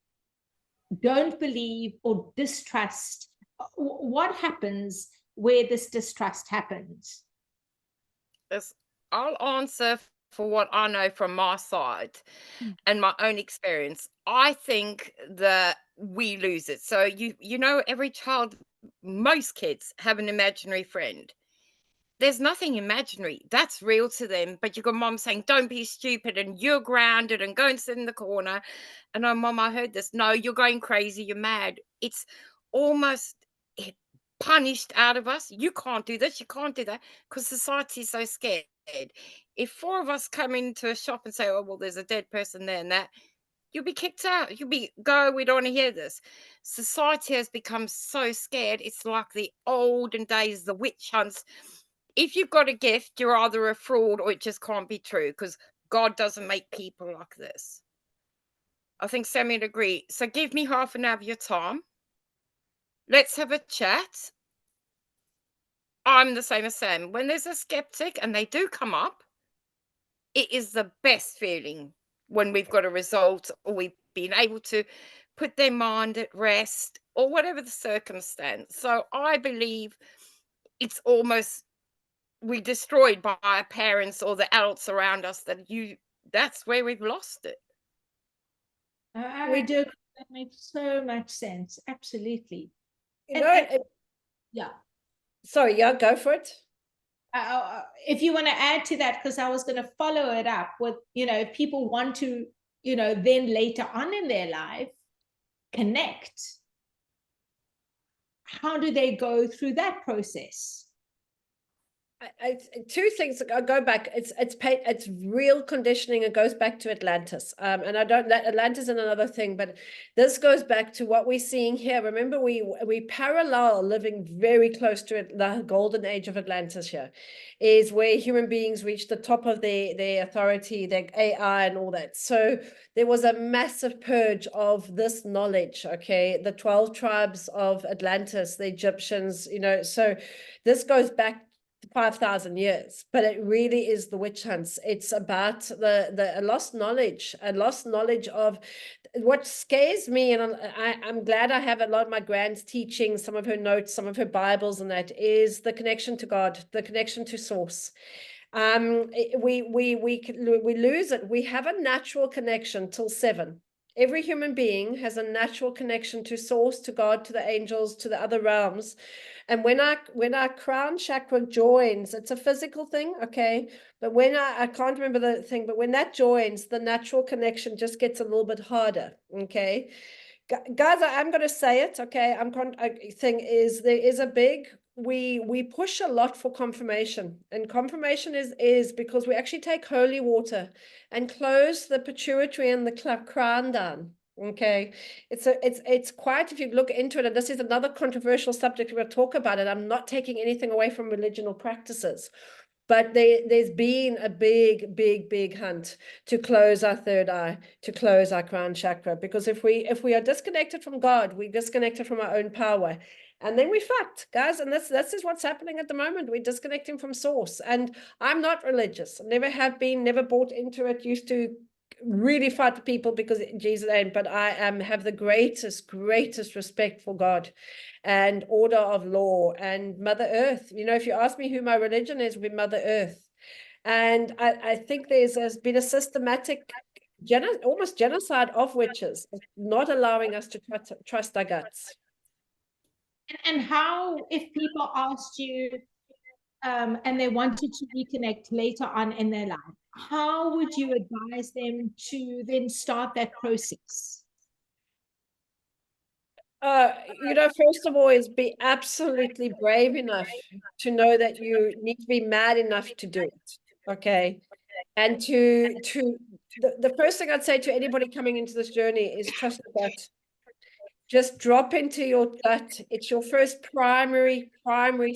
don't believe or distrust. What happens where this distrust happens? I'll answer for what I know from my side and my own experience. I think that we lose it. So you know, every child, most kids have an imaginary friend. There's nothing imaginary. That's real to them. But you got mom saying, don't be stupid and you're grounded and go and sit in the corner. And oh, mom, I heard this. No, you're going crazy. You're mad. It's almost punished out of us. You can't do this. You can't do that, because society is so scared. If four of us come into a shop and say, oh, well, there's a dead person there and that, you'll be kicked out. Go, we don't want to hear this. Society has become so scared. It's like the olden days, the witch hunts. If you've got a gift, you're either a fraud or it just can't be true, because God doesn't make people like this. I think Sammy would agree. So give me half an hour of your time. Let's have a chat. I'm the same as Sam. When there's a skeptic and they do come up, it is the best feeling when we've got a result or we've been able to put their mind at rest or whatever the circumstance. So I believe it's almost we're destroyed by our parents or the adults around us, that's where we've lost it. We do. That makes so much sense. Absolutely. Yeah. Sorry, yeah, go for it. If you want to add to that, because I was going to follow it up with, you know, if people want to, you know, then later on in their life connect, how do they go through that process? Two things. I go back. It's real conditioning. It goes back to Atlantis. And I don't let Atlantis in another thing, but this goes back to what we're seeing here. Remember, we parallel living very close to it. The golden age of Atlantis here is where human beings reached the top of their authority, their AI, and all that. So there was a massive purge of this knowledge. Okay, the 12 tribes of Atlantis, the Egyptians. You know, so this goes back 5,000 years, but it really is the witch hunts. It's about the lost knowledge of what scares me. And I'm glad I have a lot of my grand's teaching, some of her notes, some of her Bibles, and that is the connection to God, the connection to source. We lose it. We have a natural connection till 7. Every human being has a natural connection to source, to God, to the angels, to the other realms. And when our crown chakra joins, it's a physical thing, okay? But when I can't remember the thing, but when that joins, the natural connection just gets a little bit harder, okay? Guys, I'm going to say it, okay? Thing is, there is a big, we push a lot for confirmation, and confirmation is because we actually take holy water and close the pituitary and the crown down. Okay, it's quite, if you look into it, and this is another controversial subject, we'll talk about it. I'm not taking anything away from religion or practices, but there's been a big hunt to close our third eye, to close our crown chakra, because if we are disconnected from God, we're disconnected from our own power, and then we're fucked, guys. And this is what's happening at the moment. We're disconnecting from source. And I'm not religious, never have been, never bought into it, used to really fight for people because Jesus ain't, but I have the greatest respect for God and order of law and Mother Earth. You know, if you ask me who my religion is, with Mother Earth. And I think there's been a systematic almost genocide of witches, not allowing us to trust our guts. And how, if people asked you and they wanted to reconnect later on in their life, how would you advise them to then start that process? First of all, is be absolutely brave enough to know that you need to be mad enough to do it. Okay. And the first thing I'd say to anybody coming into this journey is trust the gut. Just drop into your gut. It's your first primary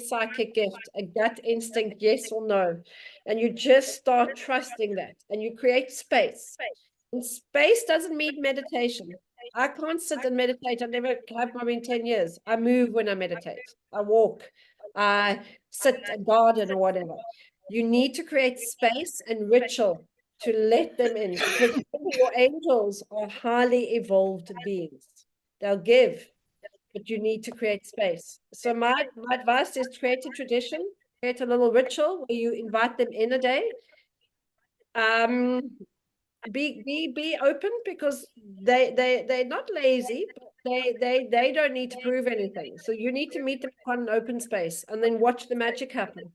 psychic gift, a gut instinct, yes or no. And you just start trusting that, and you create space. And space doesn't mean meditation. I can't sit and meditate. I never have in 10 years. I move when I meditate. I walk. I sit and garden or whatever. You need to create space and ritual to let them in, because your angels are highly evolved beings. They'll give, but you need to create space. So my advice is create a tradition, create a little ritual where you invite them in a day. Be open, because they're not lazy, but they don't need to prove anything. So you need to meet them on an open space and then watch the magic happen.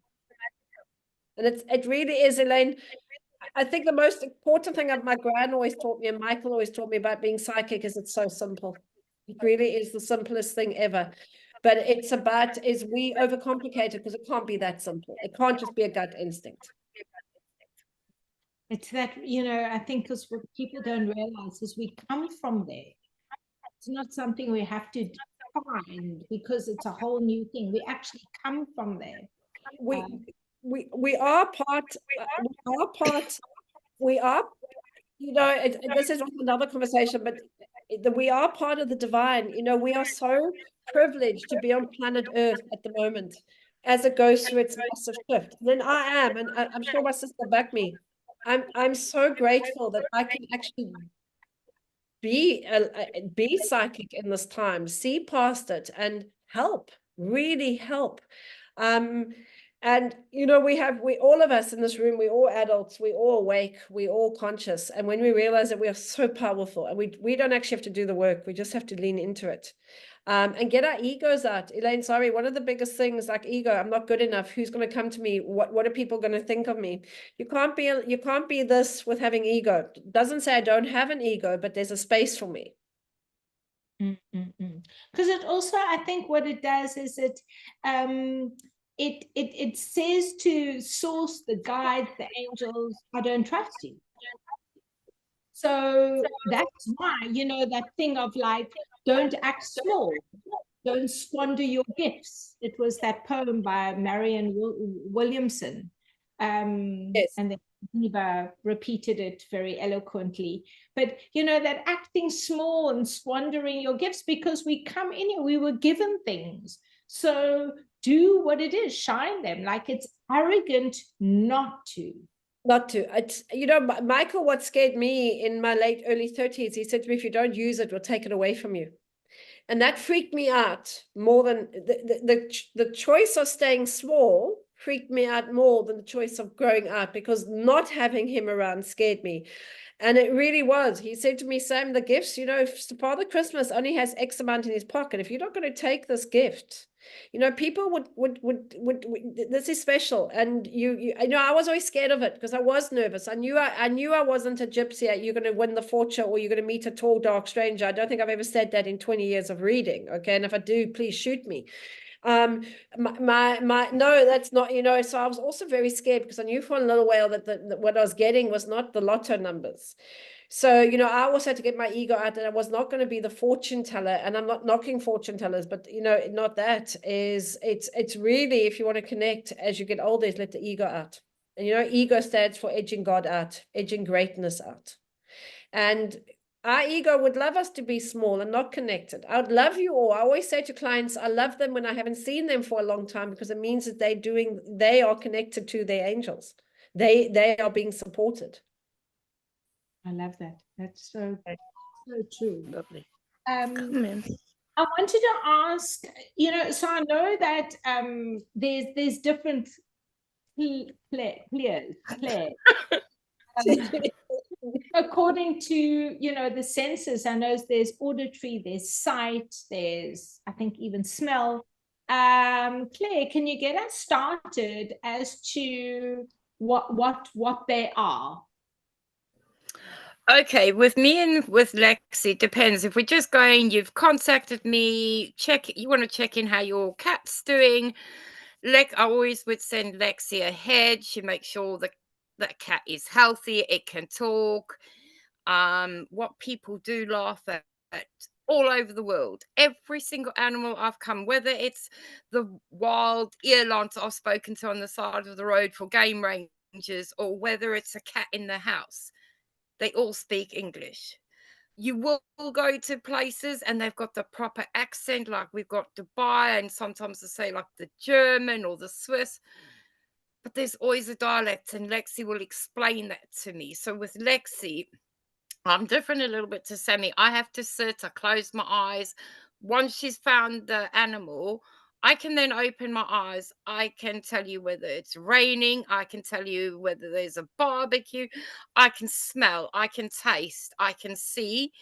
And it really is, Elaine. I think the most important thing that my gran always taught me, and Michael always taught me about being psychic, is it's so simple. It really is the simplest thing ever. But it's about, is we overcomplicate it, because it can't be that simple. It can't just be a gut instinct. It's that, I think, because what people don't realize is we come from there. It's not something we have to find because it's a whole new thing. We actually come from there. We are part, this is another conversation, but we are part of the divine. We are so privileged to be on planet Earth at the moment as it goes through its massive shift. Then I am, and I'm sure my sister backed me. I'm so grateful that I can actually be psychic in this time, see past it, and help, really help. And we all of us in this room, we're all adults, we're all awake, we're all conscious. And when we realize that we are so powerful, and we don't actually have to do the work, we just have to lean into it. And get our egos out. Elaine, sorry, one of the biggest things, like ego, I'm not good enough. Who's going to come to me? What are people going to think of me? You can't be this with having ego. It doesn't say I don't have an ego, but there's a space for me. Because it also, I think what it does is it says to source, the guides, the angels, I don't trust you. So that's why, that thing of like, don't act small, don't squander your gifts. It was that poem by Marianne Williamson. Yes. And then Eva repeated it very eloquently. But, that acting small and squandering your gifts, because we come in here, we were given things. So do what it is, shine them. Like, it's arrogant not to. It's, Michael, what scared me in my early 30s, he said to me, if you don't use it, we'll take it away from you. And that freaked me out more than the choice of staying small freaked me out more than the choice of growing out, because not having him around scared me. And it really was. He said to me, Sam, the gifts, if Father Christmas only has X amount in his pocket, if you're not going to take this gift, people would this is special. And I was always scared of it, because I was nervous. I knew I wasn't a gypsy. You're going to win the fortune, or you're going to meet a tall, dark stranger. I don't think I've ever said that in 20 years of reading. Okay. And if I do, please shoot me. No, that's not, so I was also very scared, because I knew for a little while that what I was getting was not the lotto numbers. So, I also had to get my ego out, that I was not going to be the fortune teller. And I'm not knocking fortune tellers, but not that is, it's really, if you want to connect as you get older, is let the ego out. And ego stands for edging God out, edging greatness out. And our ego would love us to be small and not connected. I would love you all. I always say to clients, I love them when I haven't seen them for a long time, because it means that they are connected to their angels. They are being supported. I love that. That's so true. Lovely. I wanted to ask, so I know that there's different Claire. According to the senses, I know there's auditory, there's sight, there's, I think, even smell. Claire, can you get us started as to what they are? Okay, with me and with Lexi, it depends. If we're just going, you've contacted me, you want to check in how your cat's doing. I always would send Lexi ahead. She makes sure that cat is healthy, it can talk. What people do laugh at all over the world. Every single animal I've come, whether it's the wild earlance I've spoken to on the side of the road for game rangers, or whether it's a cat in the house, they all speak English. You will go to places and they've got the proper accent, like we've got Dubai, and sometimes they say like the German or the Swiss, but there's always a dialect, and Lexi will explain that to me. So with Lexi, I'm different a little bit to Sammy. I have to sit, I close my eyes. Once she's found the animal, I can then open my eyes. I can tell you whether it's raining. I can tell you whether there's a barbecue. I can smell. I can taste. I can see.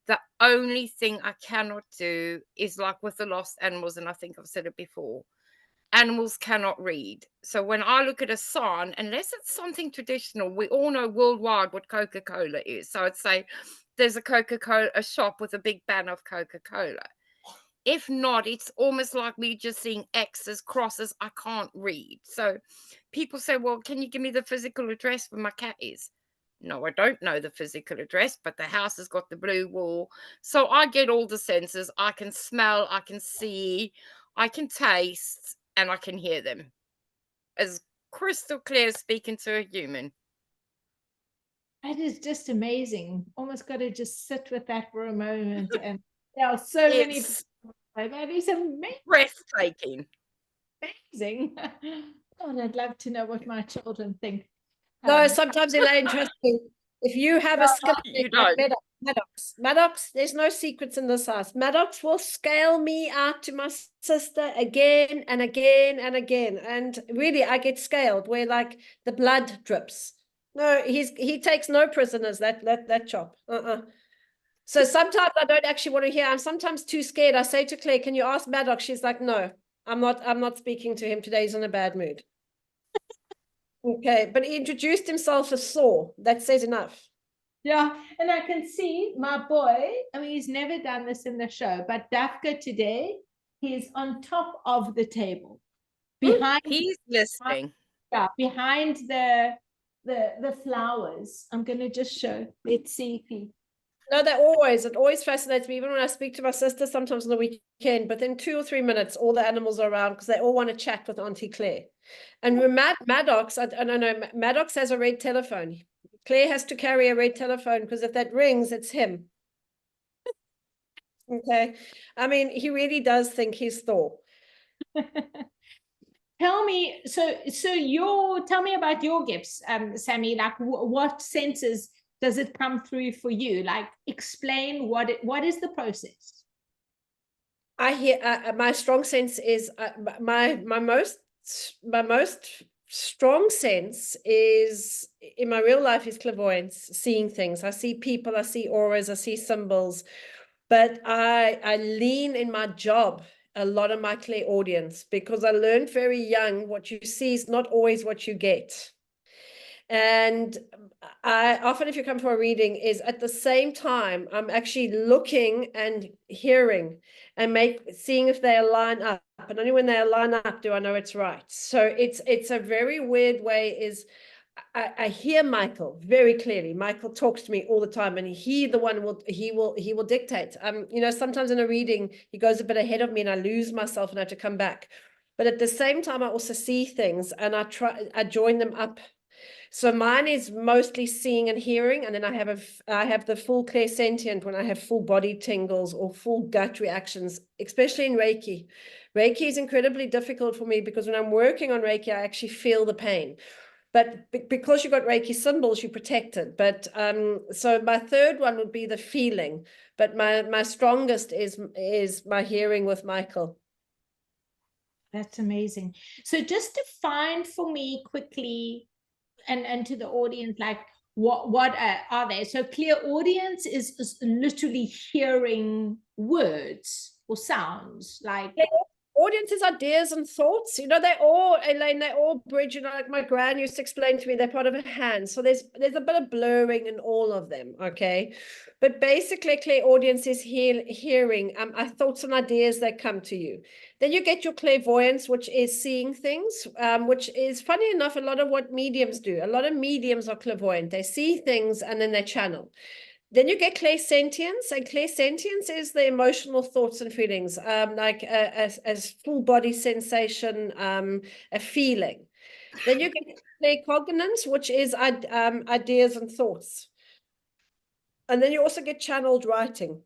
The only thing I cannot do is like with the lost animals, and I think I've said it before, animals cannot read. So when I look at a sign, unless it's something traditional, we all know worldwide what Coca-Cola is. So I'd say there's a Coca-Cola, a shop with a big banner of Coca-Cola. If not, it's almost like me just seeing X's, crosses. I can't read. So people say, well, can you give me the physical address where my cat is? No, I don't know the physical address, but the house has got the blue wall. So I get all the senses. I can smell, I can see, I can taste, and I can hear them as crystal clear as speaking to a human. That is just amazing. Almost got to just sit with that for a moment. And there are so many. That is amazing. Breathtaking. Amazing. God, I'd love to know what my children think. No, sometimes, Elaine, trust me, if you have a skill, you don't. Maddox, there's no secrets in this house. Maddox will scale me out to my sister again and again and again. And really, I get scaled where like the blood drips. No, he takes no prisoners, that chop. So sometimes I don't actually want to hear. I'm sometimes too scared. I say to Claire, can you ask Maddox? She's like, no, I'm not speaking to him today. He's in a bad mood. Okay, but he introduced himself as Saw. That says enough. Yeah, and I can see my boy, I mean, he's never done this in the show, but Dafka today, he's on top of the table. Behind He's listening. Yeah, behind the flowers. I'm gonna just show. Let's see if he. No, it always fascinates me, even when I speak to my sister sometimes on the weekend, but in 2 or 3 minutes, all the animals are around because they all want to chat with Auntie Claire. And with Maddox, I don't know, Maddox has a red telephone. Claire has to carry a red telephone because if that rings, it's him. Okay. I mean, he really does think he's Thor. Tell me, tell me about your gifts, Sammi. Like, what senses does it come through for you? Like, explain what is the process? I hear my strong sense is my most strong sense is in my real life is clairvoyance, seeing things. I see people, I see auras, I see symbols, but I lean in my job a lot of my clairaudience because I learned very young what you see is not always what you get. And I often, if you come for a reading, is at the same time, I'm actually looking and hearing and seeing if they align up. And only when they align up do I know it's right. So it's a very weird way is I hear Michael very clearly. Michael talks to me all the time, and he will dictate. You know, sometimes in a reading, he goes a bit ahead of me and I lose myself and I have to come back. But at the same time, I also see things and I join them up. So mine is mostly seeing and hearing, and then I have the full clairsentient when I have full body tingles or full gut reactions, especially in Reiki. Reiki is incredibly difficult for me because when I'm working on Reiki, I actually feel the pain. But because you've got Reiki symbols, you're protected. But so my third one would be the feeling, but my strongest is my hearing with Michael. That's amazing. So just define for me quickly, and to the audience, like what are they? So clairaudience is literally hearing words or sounds, like audience's ideas and thoughts, they all, Elaine, they all bridge, like my gran used to explain to me, they're part of a hand. So there's a bit of blurring in all of them, okay? But basically, clairaudience is hearing thoughts and ideas that come to you. Then you get your clairvoyance, which is seeing things, which is, funny enough, a lot of what mediums do. A lot of mediums are clairvoyant. They see things and then they channel. Then you get clairsentience, and clairsentience is the emotional thoughts and feelings, like a full body sensation, a feeling. Then you get claircognizance, which is ideas and thoughts. And then you also get channeled writing.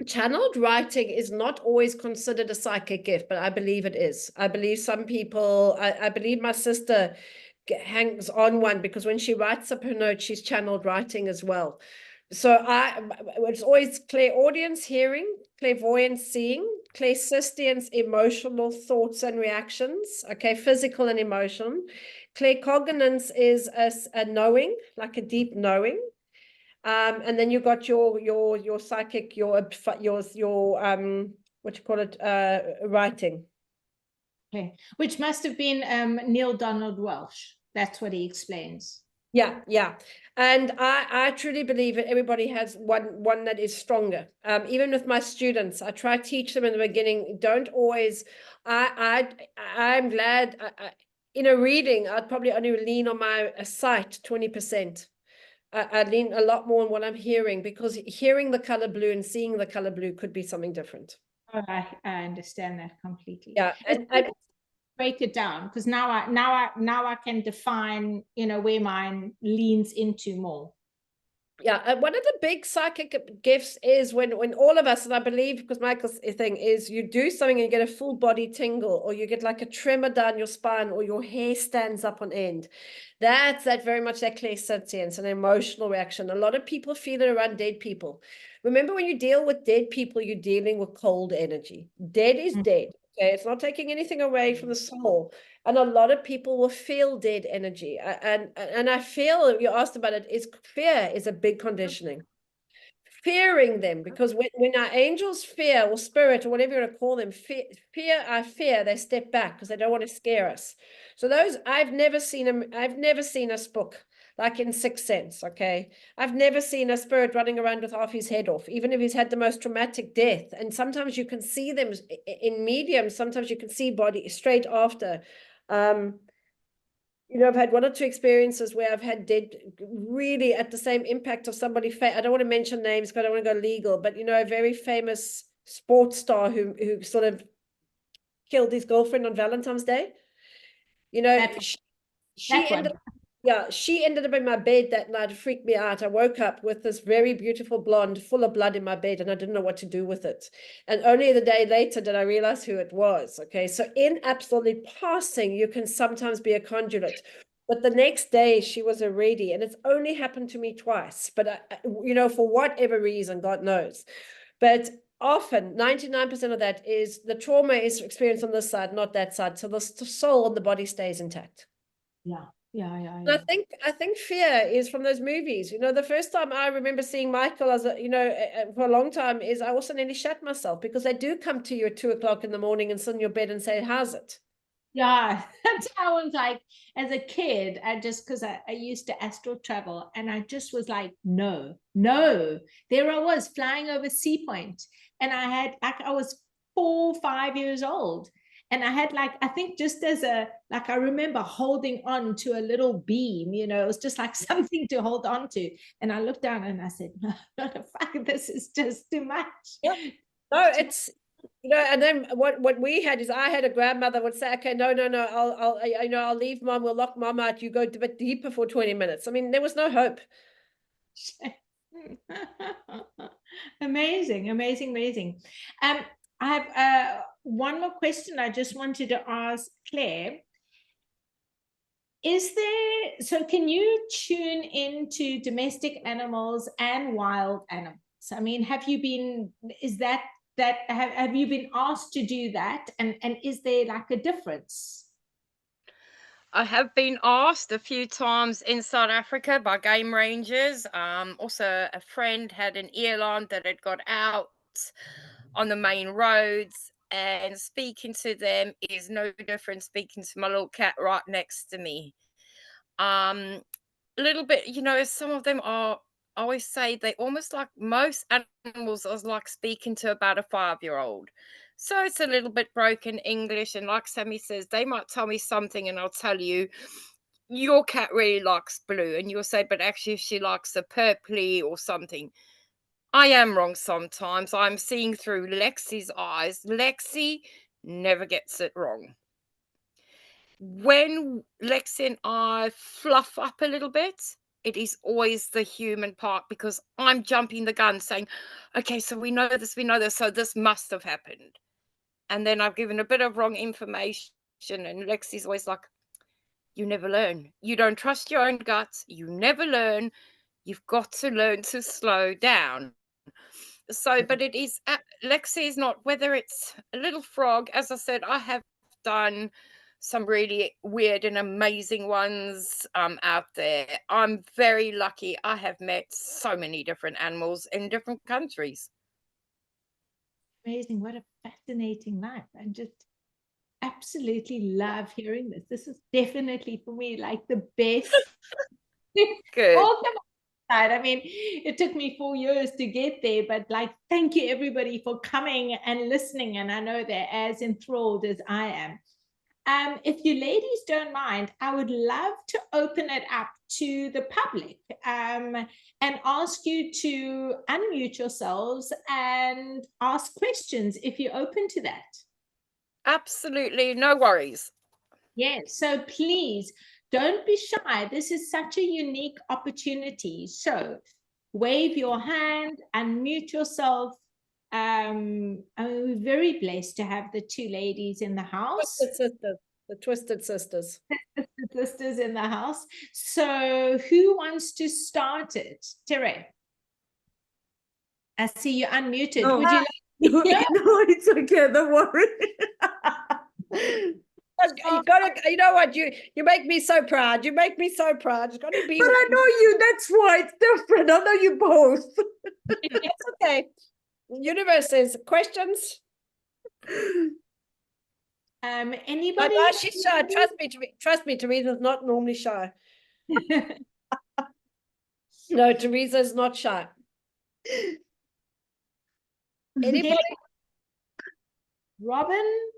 Channeled writing is not always considered a psychic gift, but I believe it is. I believe some people, I believe my sister hangs on one, because when she writes up her notes, she's channeled writing as well. So it's always clairaudience, hearing, clairvoyance, seeing, clairsentience, emotional thoughts and reactions, okay, physical and emotion. Claircognizance is a knowing, like a deep knowing. And then you got your psychic, your what you call it, writing. Okay, which must have been Neil Donald Welsh. That's what he explains. Yeah, yeah. And I truly believe that everybody has one that is stronger. Even with my students, I try to teach them in the beginning, don't always, I'm glad, in a reading, I'd probably only lean on my sight 20%. I lean a lot more on what I'm hearing, because hearing the color blue and seeing the color blue could be something different. Oh, I understand that completely. Yeah, and break it down, because now I can define, where mine leans into more. Yeah, one of the big psychic gifts is when all of us, and I believe, because Michael's thing is, you do something and you get a full body tingle, or you get like a tremor down your spine, or your hair stands up on end. That's very much that clairsentience, an emotional reaction. A lot of people feel it around dead people. Remember, when you deal with dead people, you're dealing with cold energy. Dead is dead. Okay, it's not taking anything away from the soul. And a lot of people will feel dead energy. And I feel, you asked about it, is fear is a big conditioning. Fearing them, because when our angels fear, or spirit, or whatever you want to call them, fear, they step back because they don't want to scare us. So those, I've never seen a spook like in Sixth Sense, okay? I've never seen a spirit running around with half his head off, even if he's had the most traumatic death. And sometimes you can see them in mediums, sometimes you can see body straight after. I've had one or two experiences where I've had dead really at the same impact of somebody. I don't want to mention names because I don't want to go legal, but a very famous sports star who sort of killed his girlfriend on Valentine's Day. She ended up in my bed that night. It freaked me out. I woke up with this very beautiful blonde full of blood in my bed, and I didn't know what to do with it. And only the day later did I realize who it was. Okay, so in absolutely passing, you can sometimes be a conduit. But the next day she was already, and it's only happened to me twice, but for whatever reason, God knows. But often 99% of that is the trauma is experienced on this side, not that side. So the soul and the body stays intact. Yeah. I think fear is from those movies. The first time I remember seeing Michael as for a long time is I also nearly shat myself, because they do come to you at 2:00 in the morning and sit in your bed and say, how's it? Yeah, that's how I was like, as a kid, because I used to astral travel, and I just was like, no. There I was flying over Sea Point, and I was 4 or 5 years old. And I had I think just as I remember holding on to a little beam, it was just like something to hold on to. And I looked down and I said, no, fuck, this is just too much. Yeah. No, it's, and then what we had is, I had a grandmother would say, okay, no, I'll leave mom, we'll lock mom out, you go a bit deeper for 20 minutes. I mean, there was no hope. Amazing. I have one more question I just wanted to ask Claire. Can you tune into domestic animals and wild animals? I mean, have you been asked to do that? And is there a difference? I have been asked a few times in South Africa by game rangers. Also, a friend had an eland that had got out on the main roads, and speaking to them is no different speaking to my little cat right next to me. A little bit, some of them are, I always say, they almost like most animals are like speaking to about a 5-year-old. So it's a little bit broken English. And like Sammy says, they might tell me something and I'll tell you, your cat really likes blue. And you'll say, but actually, if she likes a purpley or something, I am wrong sometimes. I'm seeing through Lexi's eyes. Lexi never gets it wrong. When Lexi and I fluff up a little bit, it is always the human part because I'm jumping the gun saying, okay, so we know this, so this must have happened. And then I've given a bit of wrong information, and Lexi's always like, you never learn. You don't trust your own gut. You never learn. You've got to learn to slow down. So, but it is, Lexi is not, whether it's a little frog, as I said, I have done some really weird and amazing ones out there. I'm very lucky. I have met so many different animals in different countries. Amazing. What a fascinating life. I just absolutely love hearing this. This is definitely for me like the best. Good. All come outside. I mean, it took me 4 years to get there, but like, thank you everybody for coming and listening. And I know they're as enthralled as I am. If you ladies don't mind, I would love to open it up to the public and ask you to unmute yourselves and ask questions if you're open to that. Absolutely, no worries. Yes, so please don't be shy. This is such a unique opportunity. So wave your hand, unmute yourself. We're very blessed to have the two ladies in the house. The Twisted Sisters. The sisters in the house. So who wants to start it? Tere. I see you unmuted. Oh, would you like no, it's okay, don't worry. You gotta, you know what, you make me so proud. You make me so proud. It's gotta be. But I know you, that's why it's different. I know you both. It's okay. Universe says questions. Anybody? She's shy. Trust me, Teresa's not normally shy. No, Teresa's not shy. Anybody? Robin?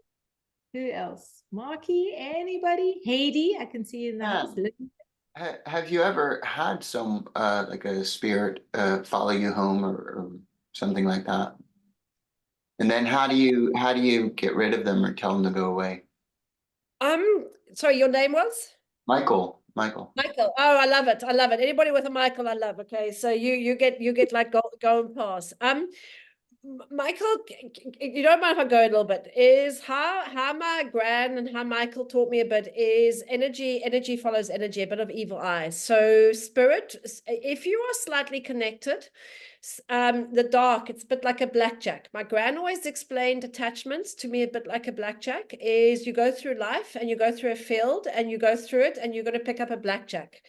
Who else? Marky? Anybody? Heidi? I can see you in the house. Have you ever had some like a spirit follow you home or something like that? And then how do you get rid of them or tell them to go away? Sorry, your name was? Michael. Michael. Oh, I love it. I love it. Anybody with a Michael, I love. Okay, so you get like go and pass. Michael, you don't mind if I go a little bit, is how my gran and how Michael taught me a bit is energy follows energy, a bit of evil eye. So spirit, if you are slightly connected, the dark, it's a bit like a blackjack. My gran always explained attachments to me a bit like a blackjack, is you go through life and you go through a field and you go through it and you're going to pick up a blackjack.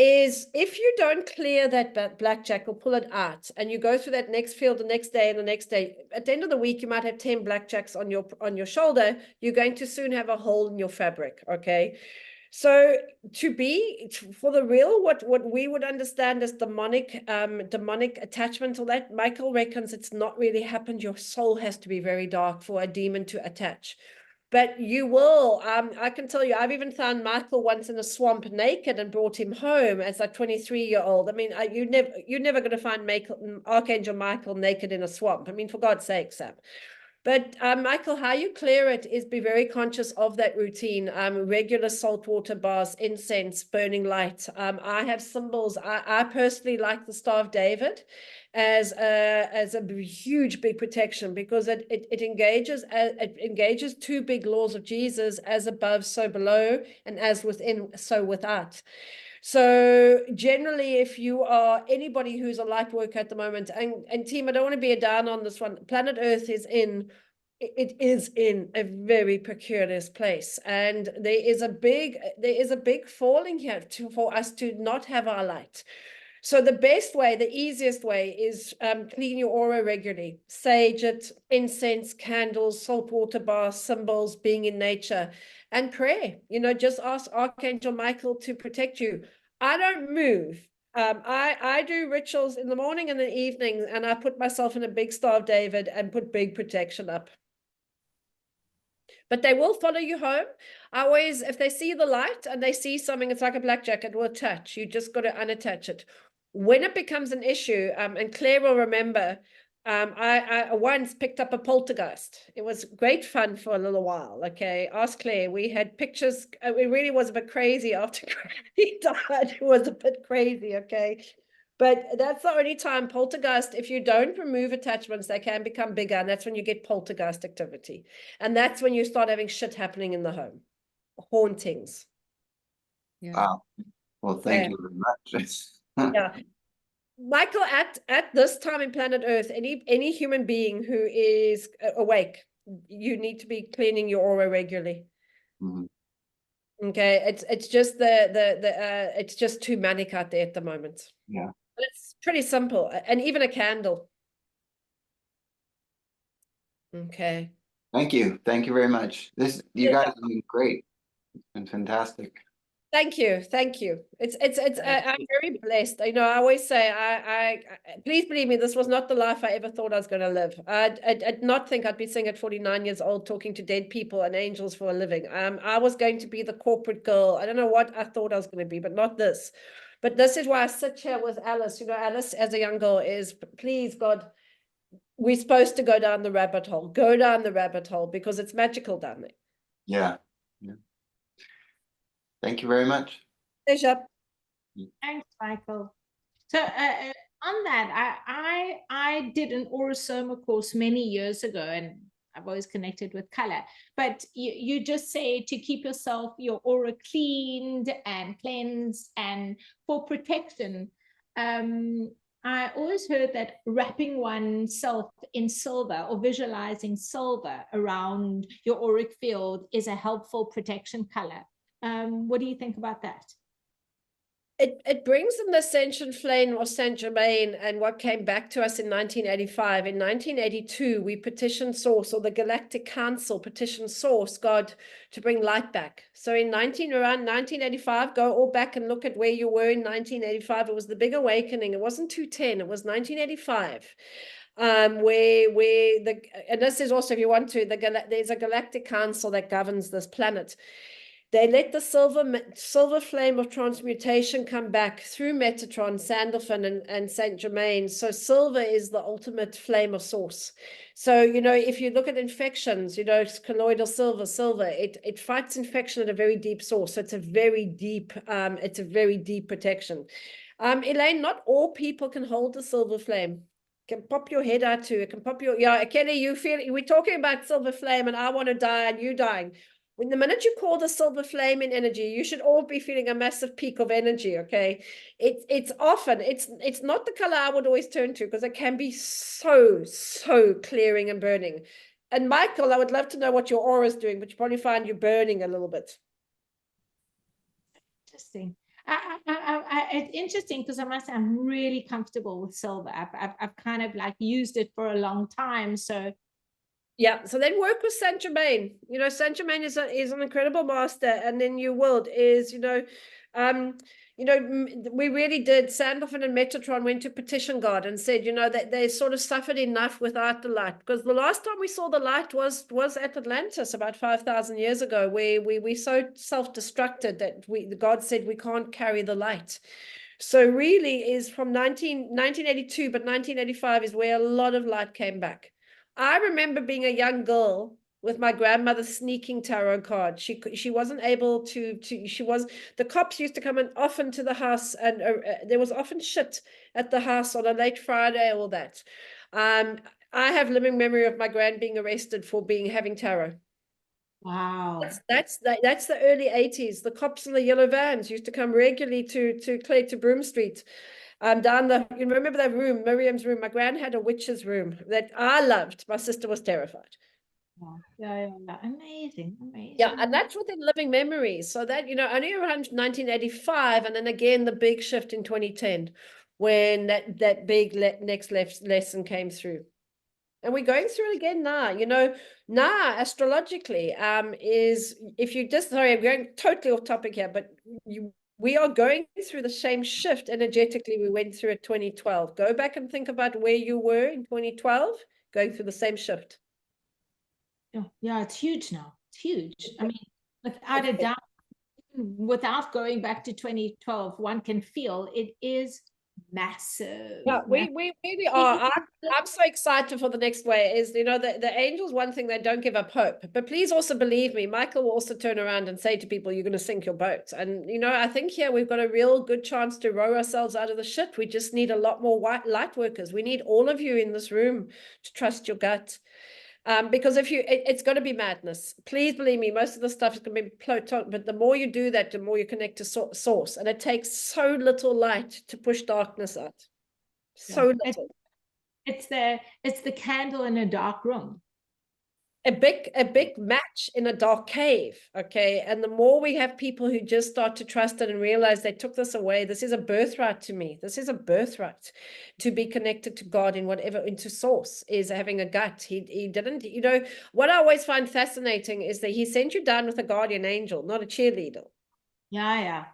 Is if you don't clear that blackjack or pull it out and you go through that next field the next day and the next day, at the end of the week you might have 10 blackjacks on your shoulder. You're going to soon have a hole in your fabric. Okay, so for the real, what we would understand as demonic attachment, or that Michael reckons it's not really happened. Your soul has to be very dark for a demon to attach. But you will, I can tell you, I've even found Michael once in a swamp naked and brought him home as a 23-year-old. I mean, you're never going to find Archangel Michael naked in a swamp. I mean, for God's sake, Sam. But Michael, how you clear it is be very conscious of that routine. Regular saltwater baths, incense, burning light. I have symbols. I personally like the Star of David as a huge big protection, because it engages two big laws of Jesus: as above, so below, and as within, so without. So generally, if you are anybody who's a light worker at the moment, and team, I don't want to be a down on this one. Planet Earth is in a very precarious place, and there is a big falling here for us to not have our light. So the best way, the easiest way is clean your aura regularly. Sage it, incense, candles, salt water baths, symbols, being in nature, and prayer. You know, just ask Archangel Micheal to protect you. I don't move. I do rituals in the morning and the evening, and I put myself in a big Star of David and put big protection up. But they will follow you home. I always, if they see the light and they see something, it's like a blackjack, it will attach. You just got to unattach it. When it becomes an issue, and Claire will remember, I once picked up a poltergeist. It was great fun for a little while. Okay, ask Claire. We had pictures. It really was a bit crazy after he died. It was a bit crazy. Okay. But that's the only time poltergeist, if you don't remove attachments, they can become bigger. And that's when you get poltergeist activity. And that's when you start having shit happening in the home. Hauntings. Yeah. Wow. Well, thank you very much. Yeah. Michael, at this time in planet Earth, any human being who is awake, you need to be cleaning your aura regularly. Mhm. Okay, it's just it's just too manic out there at the moment. Yeah. But it's pretty simple, and even a candle. Okay. Thank you. Thank you very much. You guys have been great and fantastic. Thank you. I'm very blessed. You know, I always say, please believe me, this was not the life I ever thought I was going to live. I'd not think I'd be sitting at 49 years old talking to dead people and angels for a living. I was going to be the corporate girl. I don't know what I thought I was going to be, but not this. But this is why I sit here with Alice. You know, Alice, as a young girl, is, please, God, we're supposed to go down the rabbit hole. Go down the rabbit hole because it's magical down there. Yeah. Yeah. Thank you very much. Pleasure. Thanks, Michael. So on that, I did an Aurosoma course many years ago, and I've always connected with color. But you just say to keep your aura cleaned and cleansed, and for protection. I always heard that wrapping oneself in silver or visualizing silver around your auric field is a helpful protection color. What do you think about that? It brings in the ascension flame of Saint Germain and what came back to us in 1985. In 1982, we petitioned Source, or the Galactic Council petitioned Source, God, to bring light back. So around 1985, go all back and look at where you were in 1985. It was the big awakening. It wasn't 210, it was 1985. And this is also, if you want to, there's a Galactic Council that governs this planet. They let the silver flame of transmutation come back through Metatron, Sandalphon, and Saint Germain. So silver is the ultimate flame of source. So, you know, if you look at infections, you know, it's colloidal silver, it fights infection at a very deep source. So it's a very deep protection. Elaine, not all people can hold the silver flame. Can pop your head out too. It can pop your, yeah, Kelly, you feel, we're talking about silver flame and I want to die and you dying. When the minute you call the silver flame in energy, you should all be feeling a massive peak of energy, okay? It's often, it's not the color I would always turn to because it can be so clearing and burning. And Michael, I would love to know what your aura is doing, but you probably find you burning a little bit. Interesting. It's interesting because I must say I'm really comfortable with silver. I've kind of like used it for a long time, so. Yeah, so then work with Saint Germain. You know, Saint Germain is an incredible master, and then your world is, we really did. Sandalphon and Metatron went to petition God and said, you know, that they sort of suffered enough without the light, because the last time we saw the light was at Atlantis about 5,000 years ago, where we so self-destructed that God said we can't carry the light. So really is from 1982, but 1985 is where a lot of light came back. I remember being a young girl with my grandmother sneaking tarot cards. She wasn't able to the cops used to come in often to the house, and there was often shit at the house on a late Friday, all that. I have living memory of my grand being arrested for having tarot. Wow. That's the early 80s. The cops in the yellow vans used to come regularly to Broome Street. You remember that room, Miriam's room? My gran had a witch's room that I loved. My sister was terrified. Yeah. Amazing. Yeah, and that's within living memories. So that, you know, only around 1985, and then again the big shift in 2010. when that big next lesson came through. And we're going through it again now. You know, now astrologically, is, if you just, sorry, I'm going totally off topic here, but we are going through the same shift energetically we went through at 2012. Go back and think about where you were in 2012, going through the same shift. Yeah, it's huge now. It's huge. I mean, without a doubt, without going back to 2012, one can feel it is massive. Yeah, we really are. I'm so excited for the next way. Is, you know, the angels, one thing, they don't give up hope. But please also believe me, Michael will also turn around and say to people, you're going to sink your boat. And, you know, I think here we've got a real good chance to row ourselves out of the shit. We just need a lot more light workers. We need all of you in this room to trust your gut. Because if you, it's going to be madness. Please believe me, most of the stuff is going to be plot, but the more you do that, the more you connect to source. And it takes so little light to push darkness out. So little. It's the candle in a dark room. A big match in a dark cave, okay? And the more we have people who just start to trust it and realize they took this away, this is a birthright to me. This is a birthright to be connected to God in whatever, into source, is having a gut. He didn't, you know, what I always find fascinating is that he sent you down with a guardian angel, not a cheerleader. Yeah.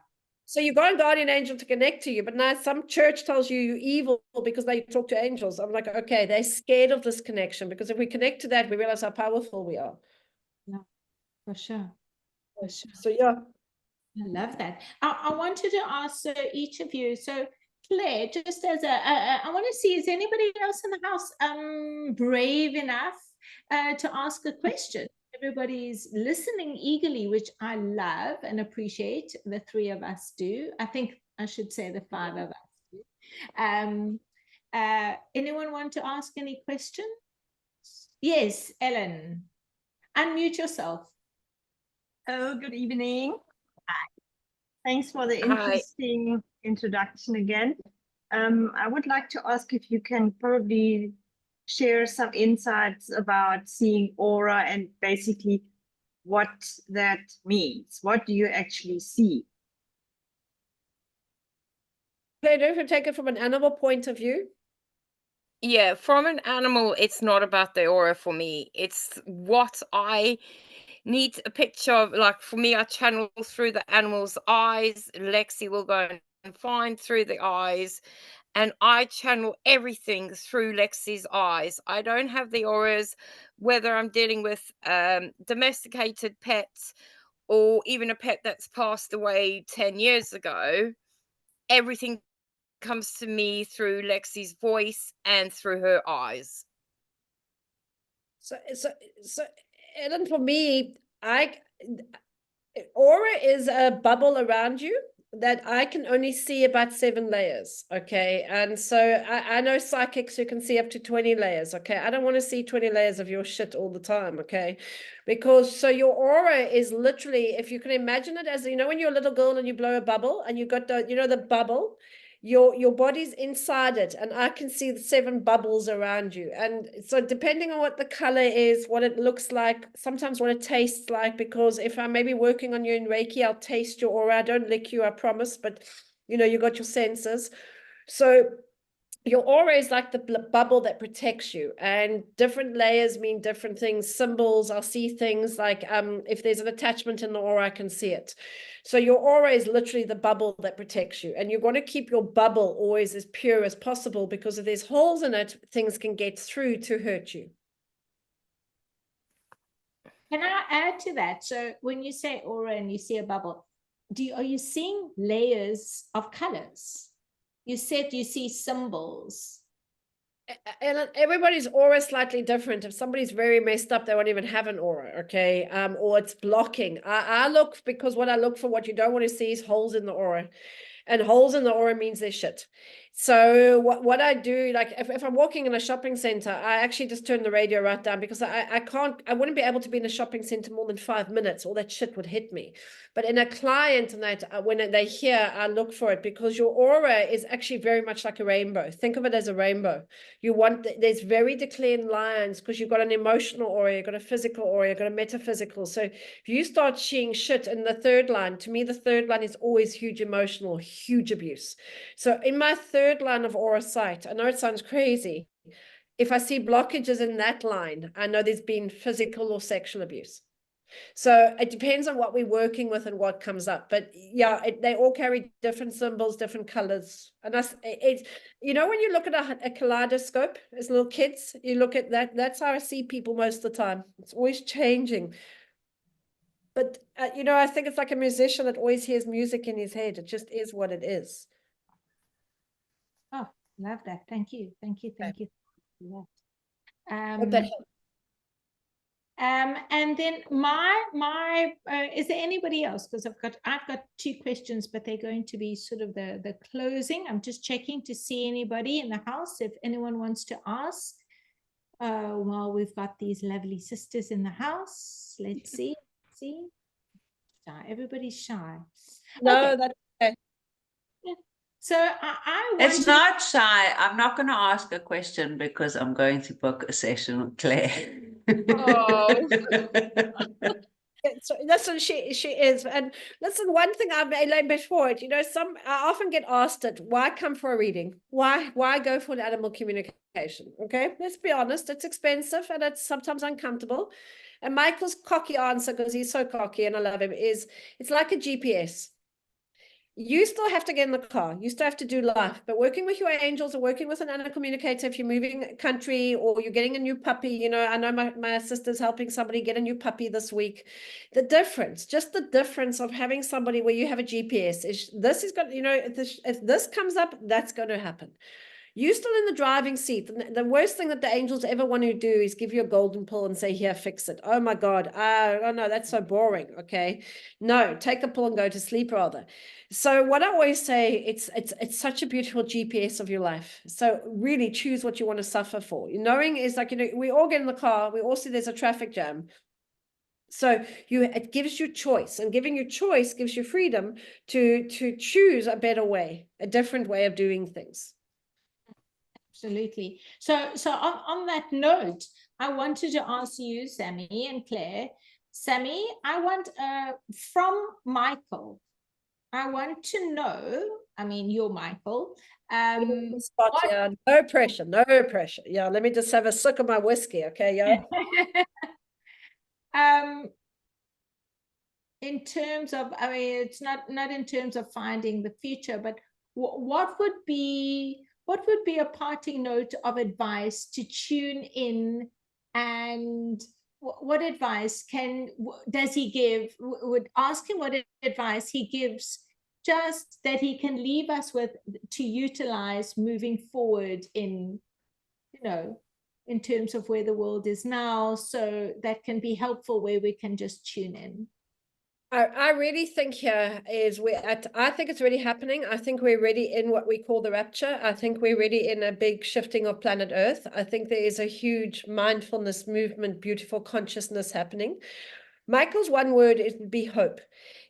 So you got a guardian angel to connect to you, but now some church tells you you're evil because they talk to angels. I'm like, okay, they're scared of this connection, because if we connect to that, we realize how powerful we are. Yeah, for sure. For sure. So yeah. I love that. I wanted to ask each of you. So Claire, just as I want to see, is anybody else in the house brave enough to ask a question? Everybody's listening eagerly, which I love and appreciate. The three of us do. I think I should say the five of us do. Anyone want to ask any questions? Yes, Ellen. Unmute yourself. Oh, good evening. Hi. Thanks for the Hi. interesting introduction again. I would like to ask if you can probably share some insights about seeing aura and basically what that means. What do you actually see? Claire, don't you take it from an animal point of view? Yeah, from an animal, it's not about the aura for me. It's what I need a picture of. Like, for me, I channel through the animal's eyes. Lexi will go and find through the eyes, and I channel everything through Lexi's eyes. I don't have the auras, whether I'm dealing with domesticated pets or even a pet that's passed away 10 years ago. Everything comes to me through Lexi's voice and through her eyes. So Ellen, for me, aura is a bubble around you that I can only see about 7 layers, okay? And so I know psychics who can see up to 20 layers, okay? I don't want to see 20 layers of your shit all the time, okay? Because so your aura is literally, if you can imagine it as, you know, when you're a little girl and you blow a bubble and you got the, you know, the bubble, your body's inside it, and I can see the 7 bubbles around you. And so depending on what the color is, what it looks like, sometimes what it tastes like, because if I'm maybe working on you in Reiki, I'll taste your aura. I don't lick you, I promise, but you know, you got your senses. So your aura is like the bubble that protects you, and different layers mean different things. Symbols, I'll see things like if there's an attachment in the aura, I can see it. So your aura is literally the bubble that protects you, and you're going to keep your bubble always as pure as possible, because if there's holes in it, things can get through to hurt you. Can I add to that? So when you say aura and you see a bubble, are you seeing layers of colors? You said you see symbols. And everybody's aura is slightly different. If somebody's very messed up, they won't even have an aura, okay? Or it's blocking. I look, because what I look for, what you don't want to see is holes in the aura. And holes in the aura means there's shit. So what I do, like if I'm walking in a shopping center, I actually just turn the radio right down, because I wouldn't be able to be in a shopping center more than 5 minutes. All that shit would hit me. But in a client, and that when they hear, I look for it, because your aura is actually very much like a rainbow. Think of it as a rainbow. There's very declined lines, because you've got an emotional aura, you've got a physical aura, you've got a metaphysical. So if you start seeing shit in the third line, to me, the third line is always huge emotional, huge abuse. So in my third third line of aura sight. I know it sounds crazy. If I see blockages in that line, I know there's been physical or sexual abuse. So it depends on what we're working with and what comes up. But yeah, they all carry different symbols, different colors. And you know, when you look at a kaleidoscope as little kids, you look at that. That's how I see people most of the time. It's always changing. But, you know, I think it's like a musician that always hears music in his head. It just is what it is. Oh, love that. Thank you. Thank you. Thank you. Hope that helps. And then is there anybody else? Because I've got two questions, but they're going to be sort of the closing. I'm just checking to see anybody in the house, if anyone wants to ask. While we've got these lovely sisters in the house. Let's see. See? Everybody's shy. No, okay. that's okay. So I It's not shy. I'm not going to ask a question because I'm going to book a session with Claire. Oh. So listen, she is. And listen, one thing I've Elaine before it, you know, I often get asked it, why come for a reading? Why go for an animal communication? Okay, let's be honest, it's expensive and it's sometimes uncomfortable. And Michael's cocky answer, because he's so cocky and I love him, is it's like a GPS. You still have to get in the car. You still have to do life. But working with your angels or working with an animal communicator, if you're moving country or you're getting a new puppy, you know, I know my sister's helping somebody get a new puppy this week. The difference of having somebody where you have a GPS is this is going to, you know, if this comes up, that's going to happen. You're still in the driving seat. The worst thing that the angels ever want to do is give you a golden pill and say, here, fix it. Oh my God. Oh no, that's so boring. Okay. No, take a pill and go to sleep rather. So what I always say, it's such a beautiful GPS of your life. So really choose what you want to suffer for. Knowing is like, you know, we all get in the car. We all see there's a traffic jam. So it gives you choice, and giving you choice gives you freedom to choose a better way, a different way of doing things. Absolutely. So on that note, I wanted to ask you, Sammi and Claire. Sammi, I want from Micheal, I want to know, I mean, you're Micheal. Yeah, no pressure, no pressure. Yeah, let me just have a sip of my whiskey, okay? Yeah. In terms of, I mean, it's not in terms of finding the future, but what would be a parting note of advice to tune in, and what advice does he give? Would ask him what advice he gives, just that he can leave us with to utilize moving forward in, you know, in terms of where the world is now, so that can be helpful, where we can just tune in. I really think here is I think it's really happening. I think we're really in what we call the rapture. I think we're really in a big shifting of planet Earth. I think there is a huge mindfulness movement, beautiful consciousness happening. Michael's one word is be hope.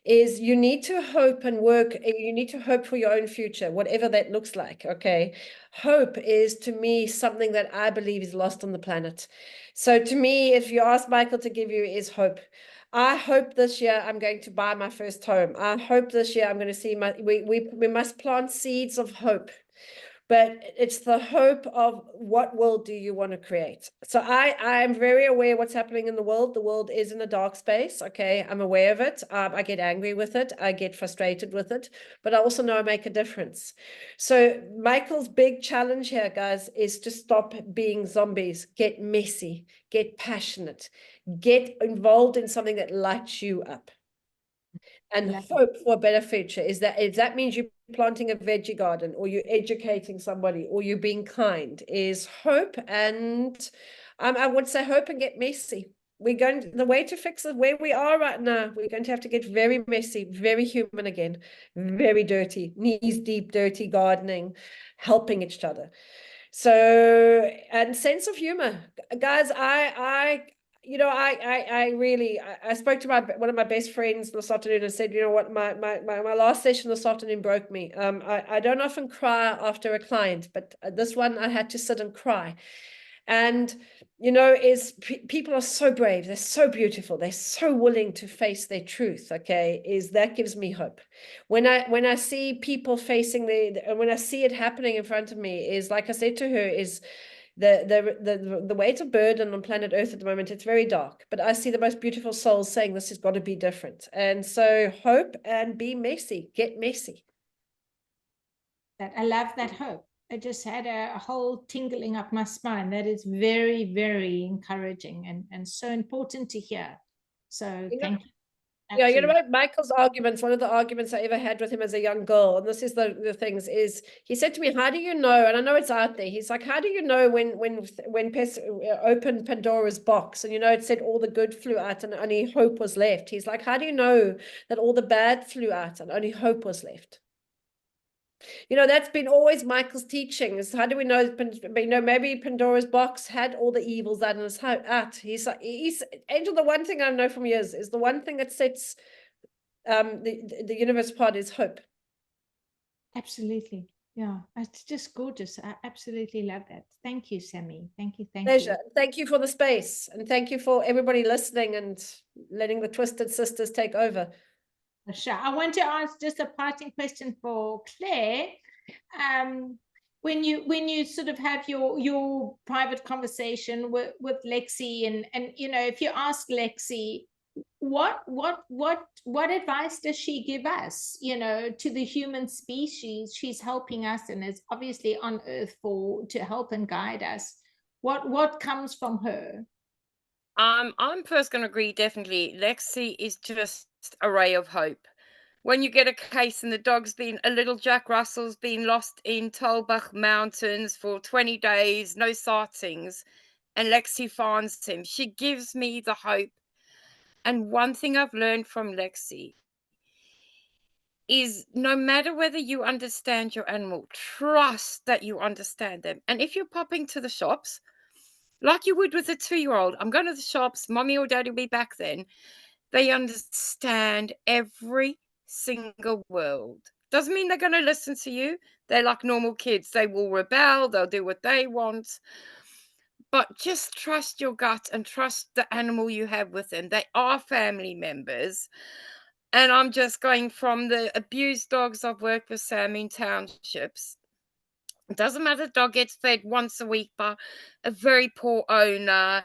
Is you need to hope and work. You need to hope for your own future, whatever that looks like. Okay. Hope is, to me, something that I believe is lost on the planet. So to me, if you ask Micheal to give you, is hope. I hope this year I'm going to buy my first home. I hope this year I'm going to see we must plant seeds of hope. But it's the hope of what world do you want to create. So I'm very aware what's happening in the world. The world is in a dark space. Okay, I'm aware of it. I get angry with it. I get frustrated with it. But I also know I make a difference. So Michael's big challenge here, guys, is to stop being zombies. Get messy. Get passionate. Get involved in something that lights you up. And hope for a better future. If that means you're planting a veggie garden, or you're educating somebody, or you're being kind, is hope. And I would say hope and get messy. The way to fix it where we are right now, we're going to have to get very messy, very human again, very dirty, knees deep, dirty gardening, helping each other. So, and sense of humor, guys. I really spoke to one of my best friends this afternoon and said, you know what, my last session this afternoon broke me. I don't often cry after a client, but this one I had to sit and cry. And, you know, people are so brave. They're so beautiful. They're so willing to face their truth. Okay. That gives me hope. When I see people facing when I see it happening in front of me, is like I said to her, is the weight of burden on planet Earth at the moment, it's very dark, but I see the most beautiful souls saying this has got to be different. And so hope and be messy, get messy. I love that hope. I just had a whole tingling up my spine. That is very, very encouraging and so important to hear. So thank you. Yeah, you know what, Michael's arguments, one of the arguments I ever had with him as a young girl, and this is the things, is he said to me, how do you know, and I know it's out there, he's like, how do you know when Pes opened Pandora's box, and you know, it said all the good flew out and only hope was left. He's like, how do you know that all the bad flew out and only hope was left? You know, that's been always Michael's teaching, is how do we know, you know, maybe Pandora's box had all the evils out and it's out. He's like, Angel, the one thing I know from years is the one thing that sets the universe apart is hope. Absolutely. Yeah, it's just gorgeous. I absolutely love that. Thank you, Sammi. Thank you. Pleasure. Thank you for the space, and thank you for everybody listening and letting the Twisted Sisters take over. Sure. I want to ask just a parting question for Claire. When you sort of have your private conversation with Lexi, and you know, if you ask Lexi, what advice does she give us, you know, to the human species? She's helping us and is obviously on Earth to help and guide us. What comes from her? I'm first going to agree, definitely. Lexi is just a ray of hope. When you get a case and the dog's been, a little Jack Russell's been lost in Tolbach Mountains for 20 days, no sightings, and Lexi finds him, she gives me the hope. And one thing I've learned from Lexi is no matter whether you understand your animal, trust that you understand them. And if you're popping to the shops, like you would with a 2-year-old, I'm going to the shops, mommy or daddy will be back then. They understand every single word. Doesn't mean they're going to listen to you. They're like normal kids. They will rebel. They'll do what they want. But just trust your gut and trust the animal you have with them. They are family members. And I'm just going from the abused dogs I've worked with, Sam, in townships. It doesn't matter, the dog gets fed once a week by a very poor owner,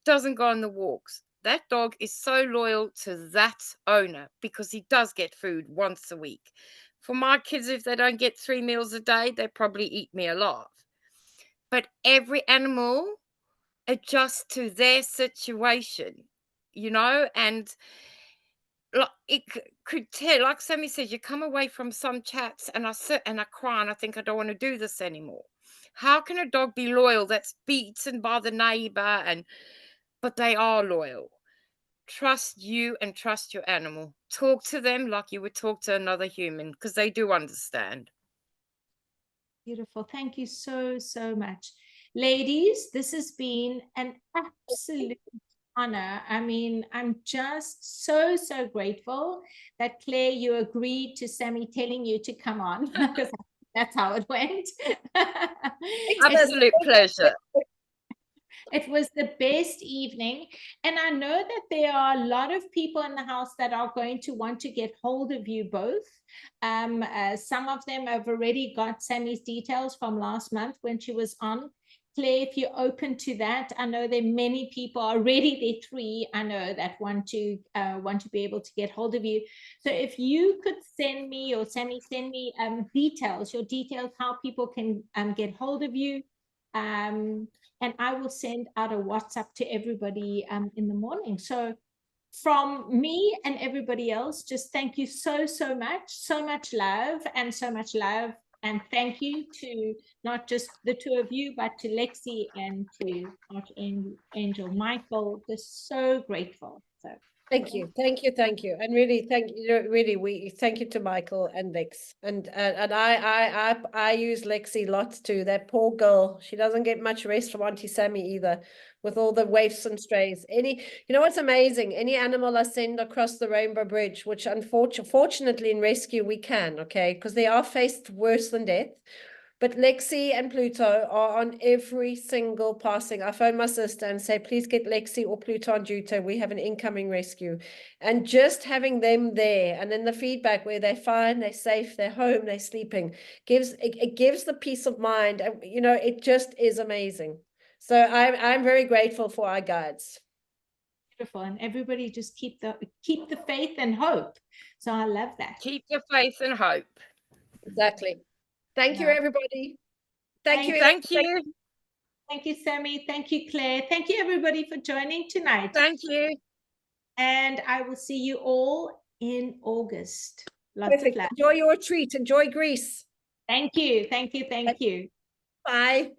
doesn't go on the walks. That dog is so loyal to that owner because he does get food once a week. For my kids, if they don't get 3 meals a day, they probably eat me alive. But every animal adjusts to their situation, you know, and it could tell, like Sammi says, you come away from some chats and I sit and I cry and I think I don't want to do this anymore. How can a dog be loyal that's beaten by the neighbor but they are loyal? Trust you and trust your animal. Talk to them like you would talk to another human because they do understand. Beautiful. Thank you so much. Ladies, this has been an absolute honor. I mean, I'm just so grateful that Claire, you agreed to Sammi telling you to come on because that's how it went. Absolute pleasure. It was the best evening. And I know that there are a lot of people in the house that are going to want to get hold of you both. Some of them have already got Sammi's details from last month when she was on. Claire, if you're open to that, I know there are many people already, there are 3, I know, that want to be able to get hold of you. So if you could send me, or Sammi, send me your details, how people can get hold of you. And I will send out a WhatsApp to everybody in the morning. So from me and everybody else, just thank you so much love, and thank you to not just the 2 of you, but to Lexi and to Archangel Micheal. Just so grateful. So thank you, and really we thank you to Michael and Lex, and I use Lexi lots too. That poor girl, she doesn't get much rest from Auntie Sammi either, with all the waifs and strays. You know what's amazing? Any animal I send across the Rainbow Bridge, which unfortunately in rescue we can, okay, because they are faced worse than death. But Lexi and Pluto are on every single passing. I phone my sister and say, please get Lexi or Pluto on duty. We have an incoming rescue. And just having them there, and then the feedback where they're fine, they're safe, they're home, they're sleeping, it gives the peace of mind. And, you know, it just is amazing. So I'm very grateful for our guides. Beautiful. And everybody just keep the faith and hope. So I love that. Keep the faith and hope. Exactly. Thank you, Yeah. everybody. Thank you. Thank you. Thank you, Sammi. Thank you, Claire. Thank you, everybody, for joining tonight. Thank you. And I will see you all in August. Lots Perfect. of love. Enjoy your retreat. Enjoy Greece. Thank you. Thank you. Thank you. Bye.